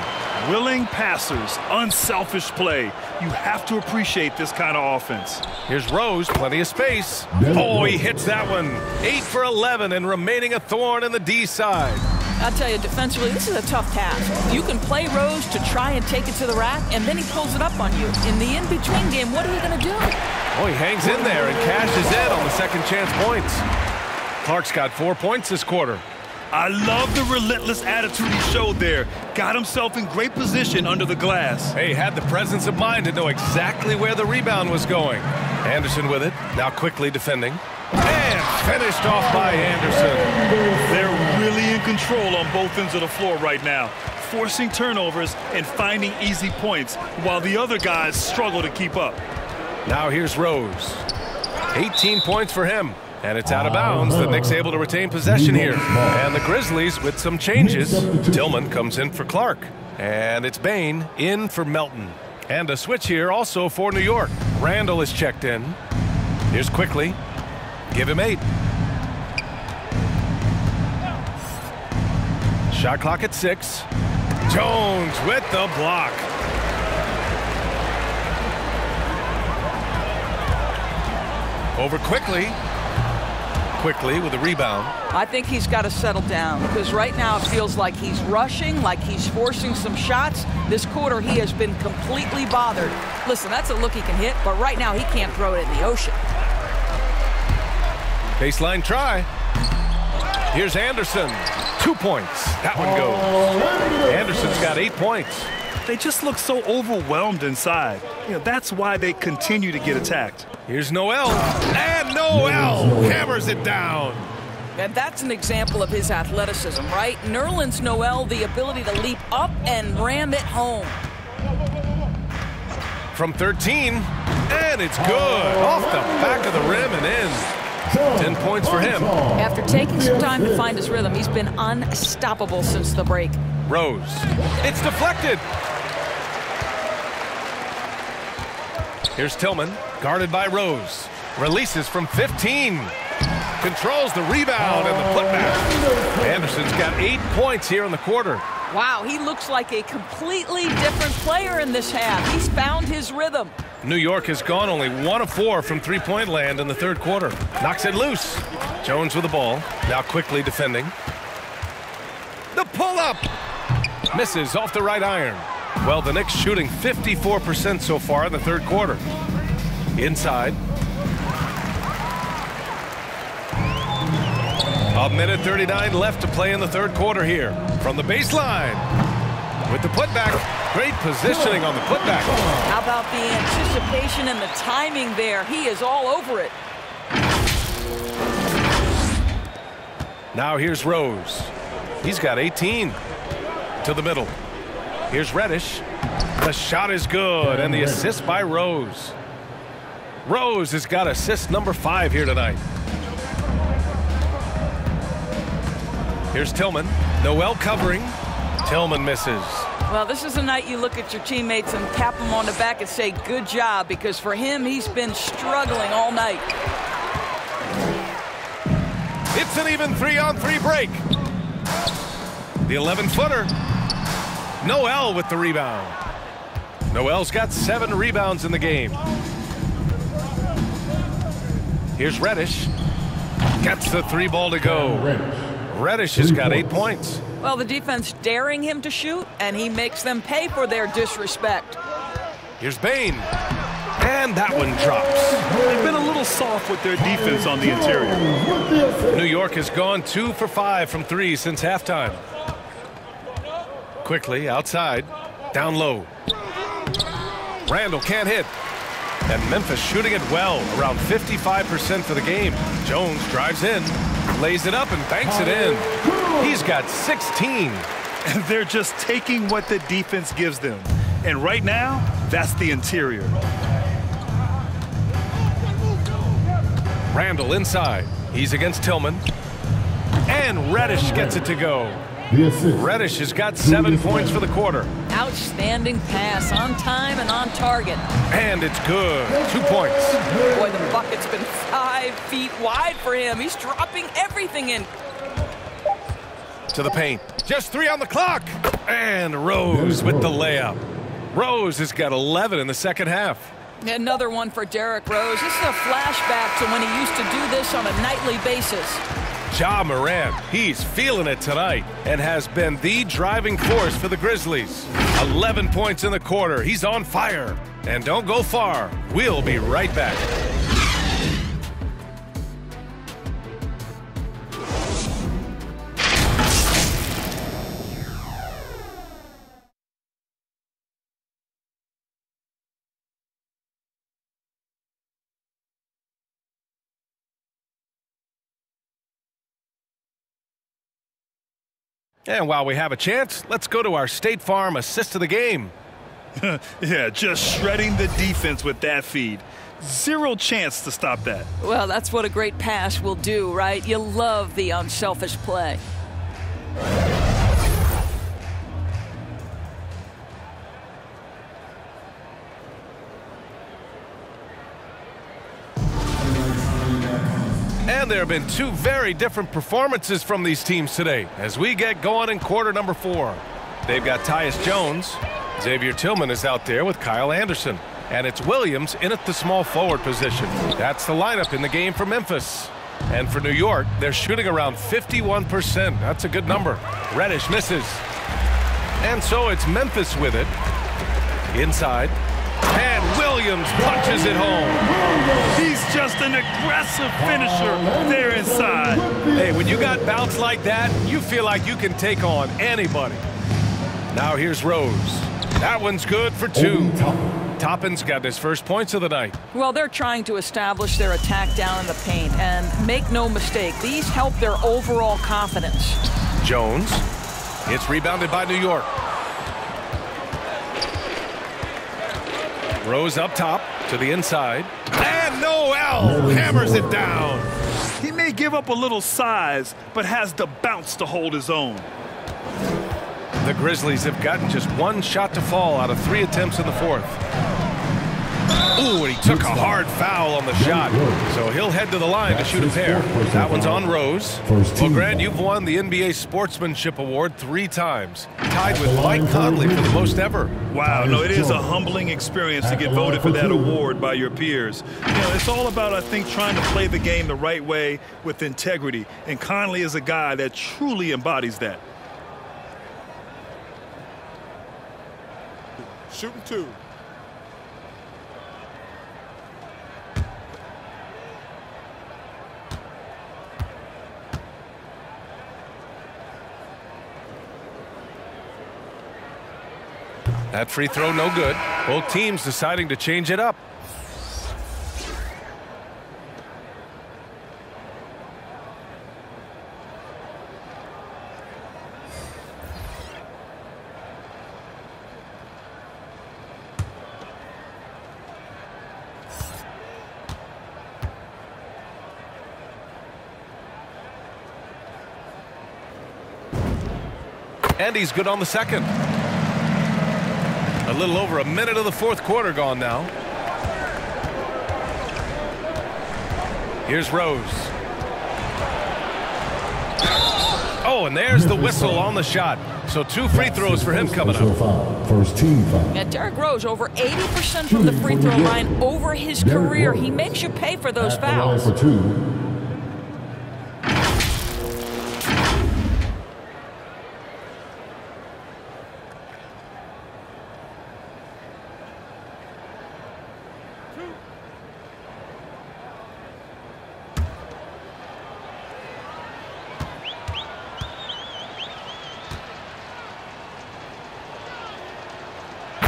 Willing passers, unselfish play. You have to appreciate this kind of offense. Here's Rose, plenty of space. Oh, he hits that one. 8 for 11 and remaining a thorn in the D side. I'll tell you, defensively, this is a tough task. You can play Rose to try and take it to the rack, and then he pulls it up on you. In the in-between game, what are you going to do? Oh, he hangs in there and cashes in on the second chance points. Clark's got 4 points this quarter. I love the relentless attitude he showed there. Got himself in great position under the glass. Hey, had the presence of mind to know exactly where the rebound was going. Anderson with it, now quickly defending. And finished off by Anderson. They're really in control on both ends of the floor right now, forcing turnovers and finding easy points while the other guys struggle to keep up. Now here's Rose. 18 points for him. And it's out of bounds. The Knicks able to retain possession here. And the Grizzlies with some changes. Tillman comes in for Clark. And it's Bain in for Melton. And a switch here also for New York. Randle is checked in. Here's Quickly. Give him 8. Shot clock at 6. Jones with the block. Over Quickly. Quickly with a rebound. I think he's got to settle down because right now it feels like he's rushing, like he's forcing some shots. This quarter he has been completely bothered. Listen, that's a look he can hit, but right now he can't throw it in the ocean. Baseline try. Here's Anderson. 2 points. That one goes. Anderson's got 8 points. They just look so overwhelmed inside. That's why they continue to get attacked. Here's Noel. And Noel hammers it down. And that's an example of his athleticism, right? Nerlens Noel, the ability to leap up and ram it home. From 13. And it's good. Off the back of the rim and in. 10 points for him. After taking some time to find his rhythm, he's been unstoppable since the break. Rose. It's deflected. Here's Tillman, guarded by Rose. Releases from 15. Controls the rebound and the putback. Anderson's got 8 points here in the quarter. Wow, he looks like a completely different player in this half. He's found his rhythm. New York has gone only 1 of 4 from three-point land in the third quarter. Knocks it loose. Jones with the ball. Now quickly defending. The pull-up. Misses off the right iron. Well, the Knicks shooting 54% so far in the third quarter. Inside. A minute 39 left to play in the third quarter here. From the baseline. With the putback. Great positioning on the putback. How about the anticipation and the timing there? He is all over it. Now here's Rose. He's got 18. To the middle. Here's Reddish. The shot is good, and the assist by Rose. Rose has got assist number 5 here tonight. Here's Tillman. Noel covering. Tillman misses. Well, this is a night you look at your teammates and tap them on the back and say, good job, because for him, he's been struggling all night. It's an even 3-on-3 break. The 11-footer. Noel with the rebound. Noel's got 7 rebounds in the game. Here's Reddish. Gets the 3 ball to go. Reddish has got 8 points. Well, the defense daring him to shoot, and he makes them pay for their disrespect. Here's Bain. And that one drops. They've been a little soft with their defense on the interior. New York has gone 2 for 5 from 3 since halftime. Quickly outside. Down low. Randle can't hit. And Memphis shooting it well, around 55% for the game. Jones drives in, lays it up, and banks it in. He's got 16. And they're just taking what the defense gives them. And right now, that's the interior. Randle inside. He's against Tillman. And Reddish gets it to go. Reddish has got 7 points for the quarter. Outstanding pass, on time and on target. And it's good. 2 points. Boy, the bucket's been 5 feet wide for him. He's dropping everything in. To the paint. Just 3 on the clock. And Rose with the layup. Rose has got 11 in the second half. Another one for Derrick Rose. This is a flashback to when he used to do this on a nightly basis. Ja Morant, he's feeling it tonight and has been the driving force for the Grizzlies. 11 points in the quarter. He's on fire. And don't go far. We'll be right back. And while we have a chance, let's go to our State Farm assist of the game. Yeah, just shredding the defense with that feed. 0 chance to stop that. Well, that's what a great pass will do, right? You love the unselfish play. And there have been 2 very different performances from these teams today as we get going in quarter number 4. They've got Tyus Jones. Xavier Tillman is out there with Kyle Anderson. And it's Williams in at the small forward position. That's the lineup in the game for Memphis. And for New York, they're shooting around 51%. That's a good number. Reddish misses. And so it's Memphis with it. Inside. And Williams punches it home. He's just an aggressive finisher there inside. Hey, when you got bounce like that, you feel like you can take on anybody. Now here's Rose. That one's good for 2. Toppin's got his first points of the night. Well, they're trying to establish their attack down in the paint. And make no mistake, these help their overall confidence. Jones. It's rebounded by New York. Rose up top to the inside. And Noel hammers it down. He may give up a little size, but has the bounce to hold his own. The Grizzlies have gotten just 1 shot to fall out of 3 attempts in the 4th. Ooh, and he took a hard foul on the shot. So he'll head to the line to shoot a pair. That one's on Rose. Well, Grant, you've won the NBA Sportsmanship Award 3 times. Tied with Mike Conley for the most ever. Wow, no, it is a humbling experience to get voted for that award by your peers. You know, it's all about, I think, trying to play the game the right way with integrity. And Conley is a guy that truly embodies that. Shooting 2. That free throw no good. Both teams deciding to change it up. And he's good on the second. A little over a minute of the fourth quarter gone now. Here's Rose. Oh, and there's the whistle on the shot. So 2 free throws for him coming up. First team foul. Yeah, Derrick Rose over 80% from the free throw line over his career. He makes you pay for those fouls. For 2.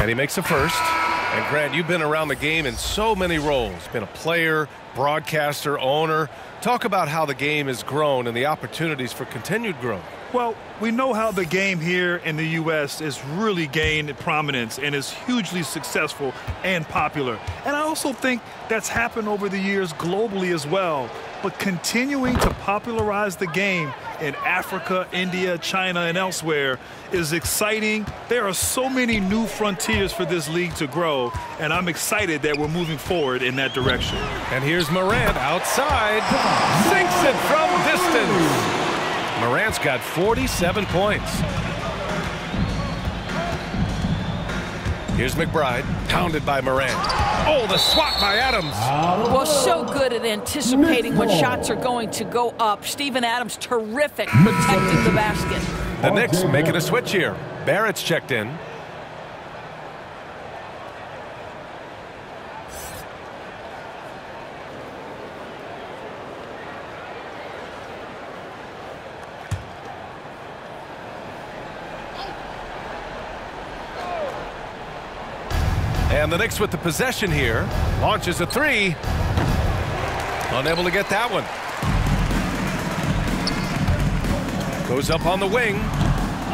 And he makes a first. And Grant, you've been around the game in so many roles. Been a player, broadcaster, owner. Talk about how the game has grown and the opportunities for continued growth. Well, we know how the game here in the U.S. has really gained prominence and is hugely successful and popular. And I also think that's happened over the years globally as well. But continuing to popularize the game in Africa, India, China, and elsewhere is exciting. There are so many new frontiers for this league to grow, and I'm excited that we're moving forward in that direction. And here's Morant outside. Sinks it from distance. Morant's got 47 points. Here's McBride, pounded by Morant. Oh, the swat by Adams. Well, so good at anticipating when shots are going to go up. Steven Adams, terrific, protecting the basket. The Knicks making a switch here. Barrett's checked in. And the Knicks with the possession here. Launches a 3. Unable to get that one. Goes up on the wing.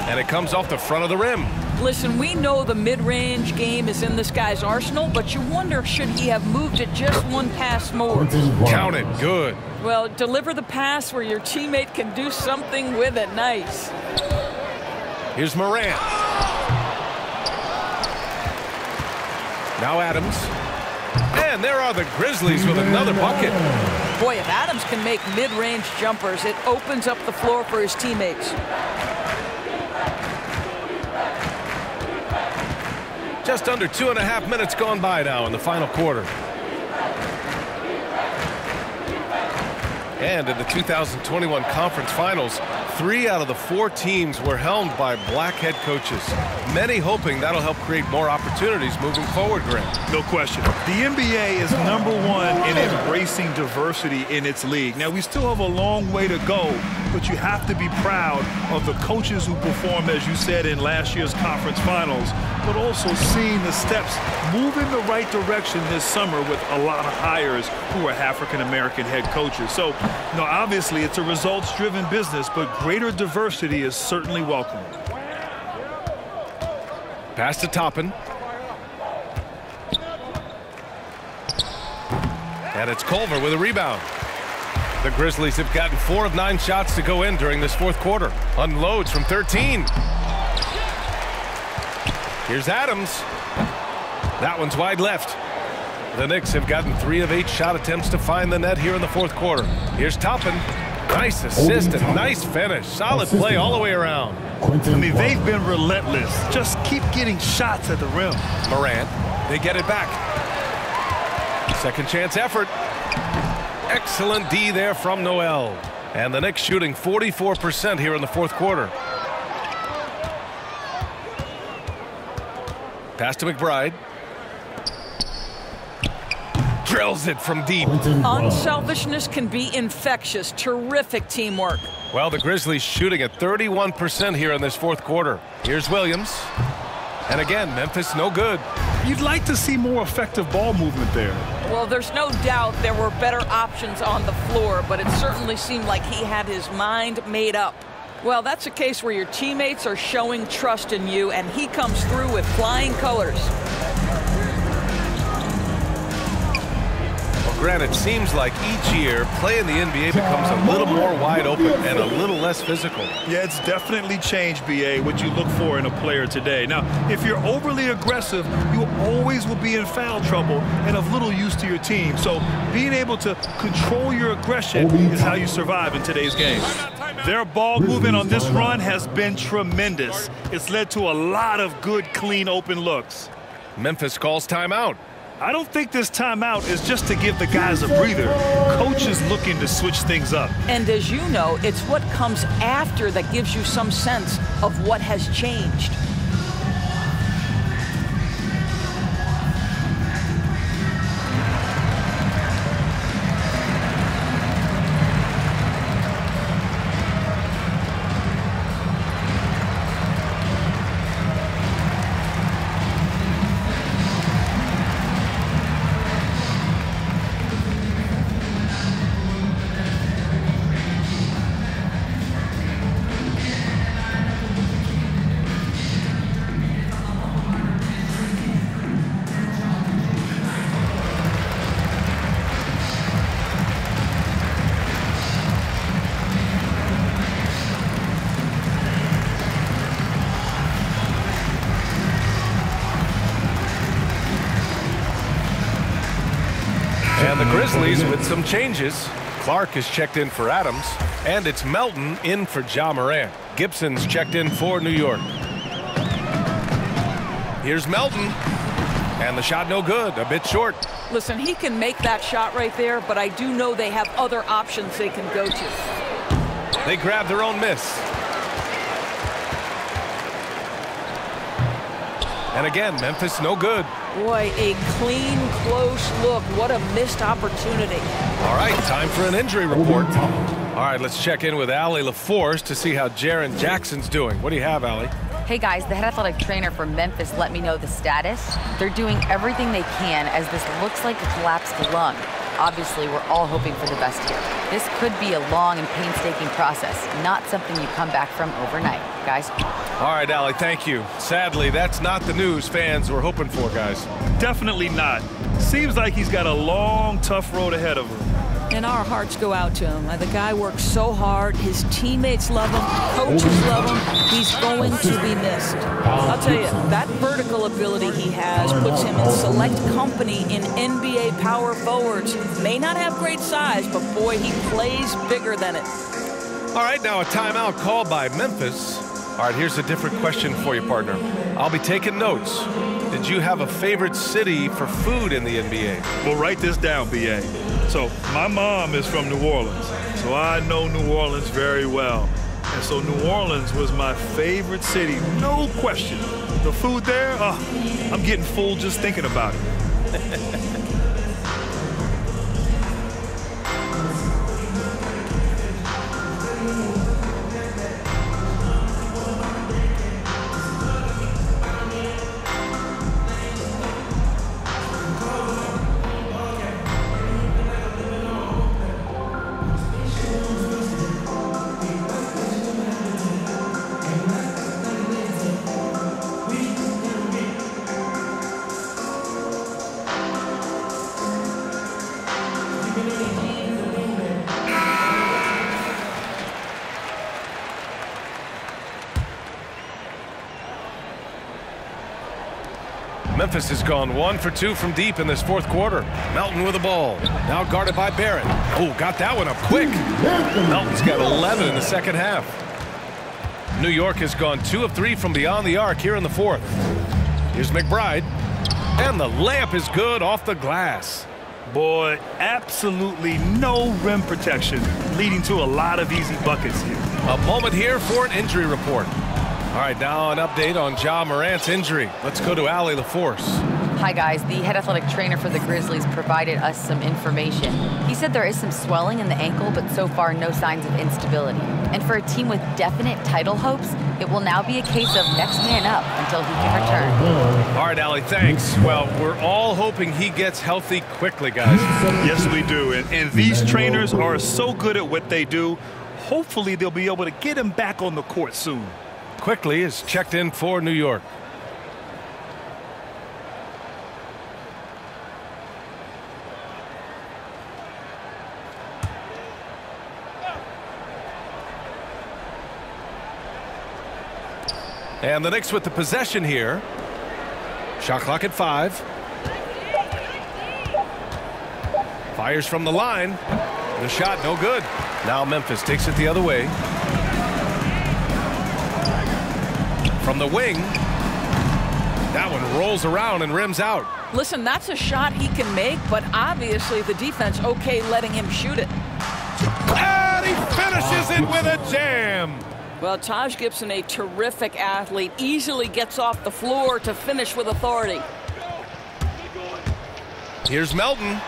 And it comes off the front of the rim. Listen, we know the mid-range game is in this guy's arsenal, but you wonder, should he have moved it just one pass more? Count it. Good. Well, deliver the pass where your teammate can do something with it. Nice. Here's Morant. Now Adams. And there are the Grizzlies with another bucket. Boy, if Adams can make mid-range jumpers, it opens up the floor for his teammates. Just under 2.5 minutes gone by now in the final quarter. And in the 2021 conference finals, 3 out of the 4 teams were helmed by black head coaches. Many hoping that'll help create more opportunities moving forward, Grant. No question. The NBA is #1 in embracing diversity in its league. Now, we still have a long way to go, but you have to be proud of the coaches who performed, as you said, in last year's conference finals, but also seeing the steps move in the right direction this summer with a lot of hires who are African-American head coaches. So, you know, obviously it's a results-driven business, but greater diversity is certainly welcome. Pass to Toppin. And it's Culver with a rebound. The Grizzlies have gotten 4 of 9 shots to go in during this fourth quarter. Unloads from 13. Here's Adams. That one's wide left. The Knicks have gotten 3 of 8 shot attempts to find the net here in the fourth quarter. Here's Toppin. Nice assist and nice finish. Solid play all the way around. I mean, they've been relentless. Just keep getting shots at the rim. Morant, they get it back. Second chance effort. Excellent D there from Noel. And the Knicks shooting 44% here in the fourth quarter. Pass to McBride. Drills it from deep. Unselfishness can be infectious. Terrific teamwork. Well, the Grizzlies shooting at 31% here in this fourth quarter. Here's Williams. And again, Memphis no good. You'd like to see more effective ball movement there. Well, there's no doubt there were better options on the floor, but it certainly seemed like he had his mind made up. Well, that's a case where your teammates are showing trust in you, and he comes through with flying colors. Grant, it seems like each year play in the NBA becomes a little more wide open and a little less physical. Yeah, it's definitely changed, BA, what you look for in a player today. Now, if you're overly aggressive, you always will be in foul trouble and of little use to your team. So being able to control your aggression is how you survive in today's game. Their ball movement on this run has been tremendous. It's led to a lot of good, clean, open looks. Memphis calls timeout. I don't think this timeout is just to give the guys a breather. Coach is looking to switch things up. And as you know, it's what comes after that gives you some sense of what has changed. And the Grizzlies with some changes. Clark is checked in for Adams, and it's Melton in for Ja Morant. Gibson's checked in for New York. Here's Melton, and the shot no good, a bit short. Listen, he can make that shot right there, but I do know they have other options they can go to. They grab their own miss. And again, Memphis no good. Boy, a clean, close look. What a missed opportunity. All right, time for an injury report. All right, let's check in with Allie LaForce to see how Jaren Jackson's doing. What do you have, Allie? Hey guys, the head athletic trainer for Memphis let me know the status. They're doing everything they can as this looks like a collapsed lung. Obviously, we're all hoping for the best here. This could be a long and painstaking process, not something you come back from overnight, guys. All right, Allie, thank you. Sadly, that's not the news fans were hoping for, guys. Definitely not. Seems like he's got a long, tough road ahead of him. And our hearts go out to him. The guy works so hard. His teammates love him. Coaches love him. He's going to be missed. I'll tell you, that vertical ability he has puts him in select company in NBA power forwards. May not have great size, but boy, he plays bigger than it. All right, now a timeout called by Memphis. All right, here's a different question for you, partner. I'll be taking notes. Did you have a favorite city for food in the NBA? Well, write this down, BA. So my mom is from New Orleans, so I know New Orleans very well. And so New Orleans was my favorite city, no question. The food there, I'm getting full just thinking about it. Memphis has gone 1 for 2 from deep in this fourth quarter. Melton with the ball. Now guarded by Barrett. Oh, got that one up quick. Melton's got 11 in the second half. New York has gone 2 of 3 from beyond the arc here in the fourth. Here's McBride. And the layup is good off the glass. Boy, absolutely no rim protection, leading to a lot of easy buckets here. A moment here for an injury report. All right, now an update on Ja Morant's injury. Let's go to Allie LaForce. Hi guys, the head athletic trainer for the Grizzlies provided us some information. He said there is some swelling in the ankle, but so far no signs of instability. And for a team with definite title hopes, it will now be a case of next man up until he can return. All right, Allie, thanks. Well, we're all hoping he gets healthy quickly, guys. Yes, we do. And these trainers are so good at what they do. Hopefully, they'll be able to get him back on the court soon. Quickly is checked in for New York. And the Knicks with the possession here. Shot clock at 5. Fires from the line. The shot no good. Now Memphis takes it the other way. From the wing. That one rolls around and rims out. Listen, that's a shot he can make, but obviously the defense okay letting him shoot it. And he finishes it with a jam. Well, Taj Gibson, a terrific athlete, easily gets off the floor to finish with authority. Here's Melton.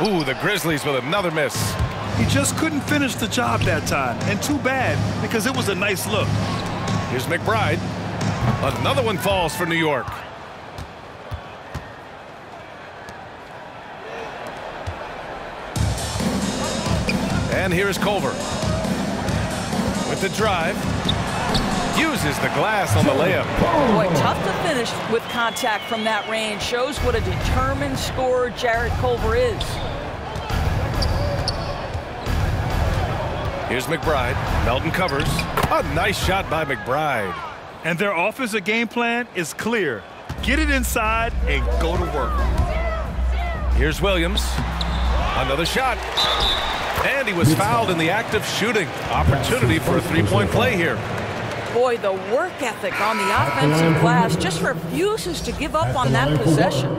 Ooh, the Grizzlies with another miss. He just couldn't finish the job that time, and too bad because it was a nice look. Here's McBride. Another one falls for New York. And here's Culver. With the drive. Uses the glass on the layup. Boy, tough to finish with contact from that range. Shows what a determined scorer Jarrett Culver is. Here's McBride. Melton covers. A nice shot by McBride. And their offensive game plan is clear. Get it inside and go to work. Here's Williams. Another shot. And he was fouled in the act of shooting. Opportunity for a three-point play here. Boy, the work ethic on the offensive glass just refuses to give up on that possession.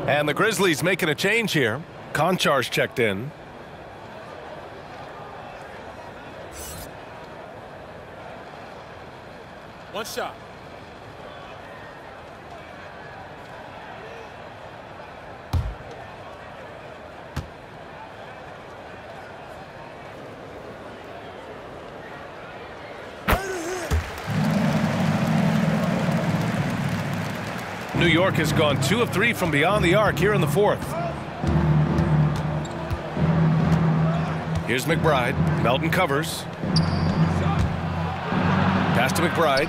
And the Grizzlies making a change here. Konchar's checked in. One shot. New York has gone 2 of 3 from beyond the arc here in the 4th. Here's McBride. Melton covers. Pass to McBride.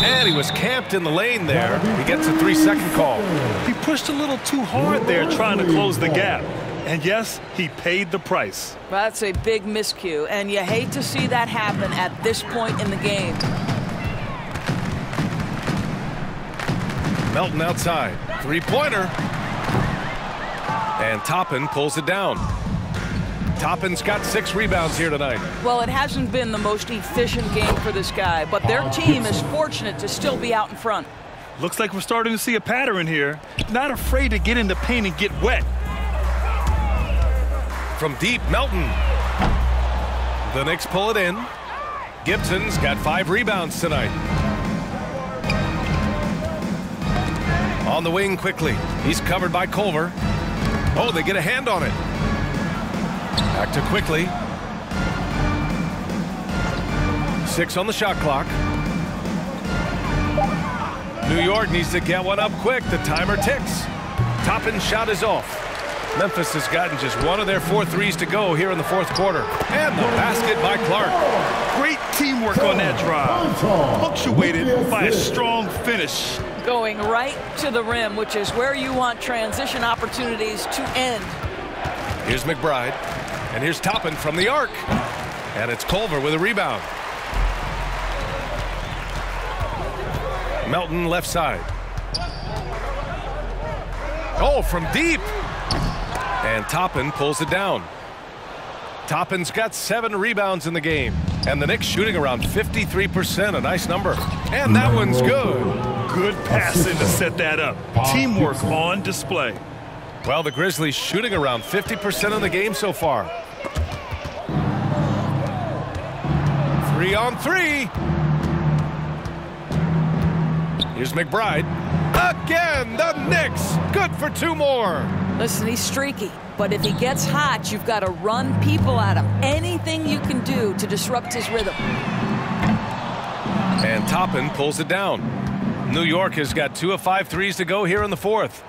And he was camped in the lane there. He gets a 3-second call. He pushed a little too hard there trying to close the gap. And yes, he paid the price. That's a big miscue, and you hate to see that happen at this point in the game. Melton outside. Three-pointer. And Toppin pulls it down. Toppin's got 6 rebounds here tonight. Well, it hasn't been the most efficient game for this guy, but their team is fortunate to still be out in front. Looks like we're starting to see a pattern here. Not afraid to get in the paint and get wet. From deep, Melton. The Knicks pull it in. Gibson's got 5 rebounds tonight. On the wing quickly. He's covered by Culver. Oh, they get a hand on it. Back to quickly. 6 on the shot clock. New York needs to get one up quick. The timer ticks. Toppin's shot is off. Memphis has gotten just 1 of their 4 threes to go here in the 4th quarter. And the basket by Clark. Great teamwork on that drive. Punctuated by a strong finish. Going right to the rim, which is where you want transition opportunities to end. Here's McBride. And here's Toppin from the arc. And it's Culver with a rebound. Melton left side. Oh, from deep. And Toppin pulls it down. Toppin's got 7 rebounds in the game. And the Knicks shooting around 53%, a nice number. And that one's good. Good passing to set that up. Teamwork on display. Well, the Grizzlies shooting around 50% in the game so far. 3 on 3. Here's McBride. Again, the Knicks. Good for 2 more. Listen, he's streaky, but if he gets hot, you've got to run people at him. Anything you can do to disrupt his rhythm. And Toppin pulls it down. New York has got 2 of 5 threes to go here in the 4th.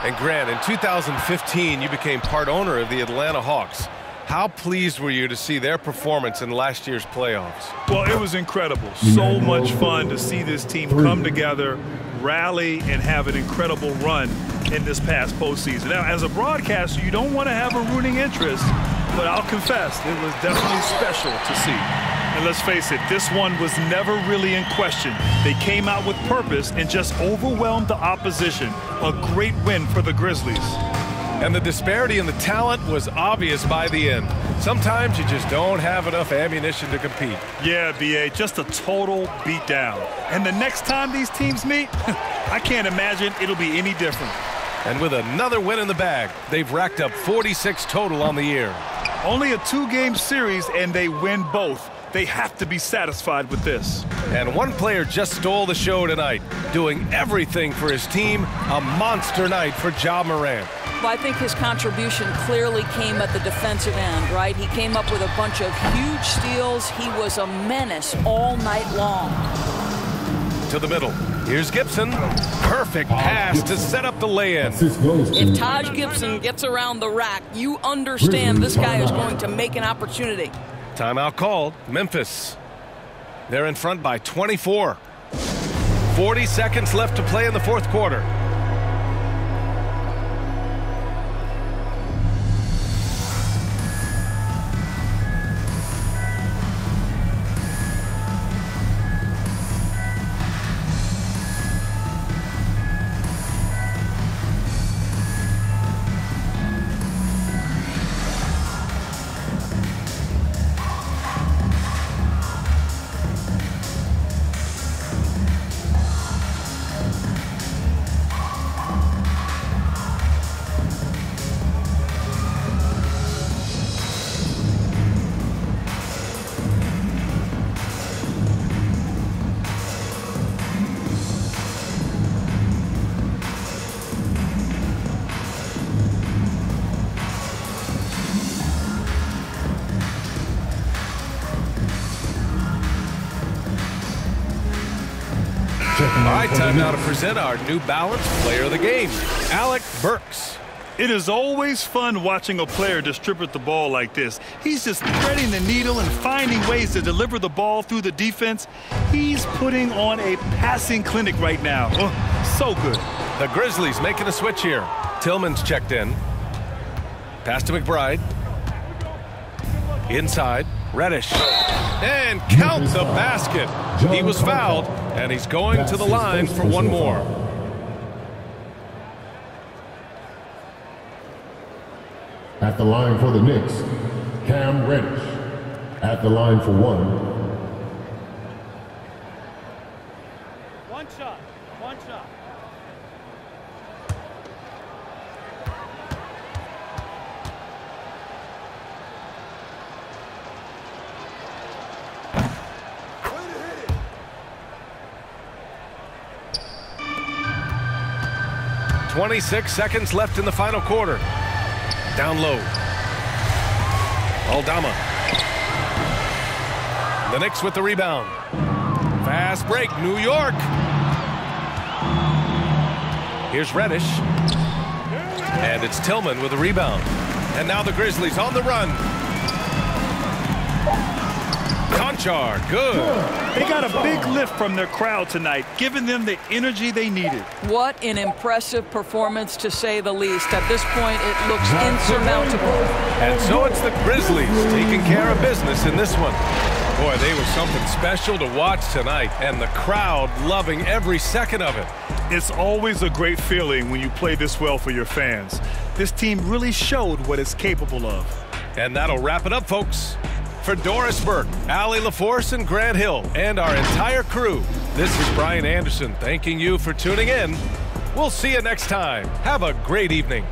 And Grant, in 2015, you became part owner of the Atlanta Hawks. How pleased were you to see their performance in last year's playoffs? Well, it was incredible. So much fun to see this team come together, rally, and have an incredible run in this past postseason. Now, as a broadcaster, you don't want to have a rooting interest, but I'll confess, it was definitely special to see. And let's face it, this one was never really in question. They came out with purpose and just overwhelmed the opposition. A great win for the Grizzlies. And the disparity in the talent was obvious by the end. Sometimes you just don't have enough ammunition to compete. Yeah, B.A., just a total beatdown. And the next time these teams meet, I can't imagine it'll be any different. And with another win in the bag, they've racked up 46 total on the year. Only a 2-game series, and they win both. They have to be satisfied with this. And one player just stole the show tonight, doing everything for his team. A monster night for Ja Morant. Well, I think his contribution clearly came at the defensive end, right? He came up with a bunch of huge steals. He was a menace all night long. To the middle. Here's Gibson. Perfect pass to set up the lay-in. If Taj Gibson gets around the rack, you understand this guy is going to make an opportunity. Timeout called. Memphis. They're in front by 24. 40 seconds left to play in the fourth quarter. All right, time now to present our New Balance Player of the Game, Alec Burks. It is always fun watching a player distribute the ball like this. He's just threading the needle and finding ways to deliver the ball through the defense. He's putting on a passing clinic right now. Oh, so good. The Grizzlies making a switch here. Tillman's checked in. Pass to McBride. Inside, Reddish. And count the basket. He was fouled, and he's going to the line for one more. At the line for the Knicks, Cam Reddish. At the line for one. One shot. One shot. Way to hit it. 26 seconds left in the final quarter. Down low. Aldama. The Knicks with the rebound. Fast break, New York. Here's Reddish. And it's Tillman with the rebound. And now the Grizzlies on the run. Conchar, good. They got a big lift from their crowd tonight, giving them the energy they needed. What an impressive performance, to say the least. At this point, it looks insurmountable. And so it's the Grizzlies taking care of business in this one. Boy, they were something special to watch tonight, and the crowd loving every second of it. It's always a great feeling when you play this well for your fans. This team really showed what it's capable of. And that'll wrap it up, folks. For Doris Burke, Allie LaForce, and Grant Hill, and our entire crew, this is Brian Anderson thanking you for tuning in. We'll see you next time. Have a great evening.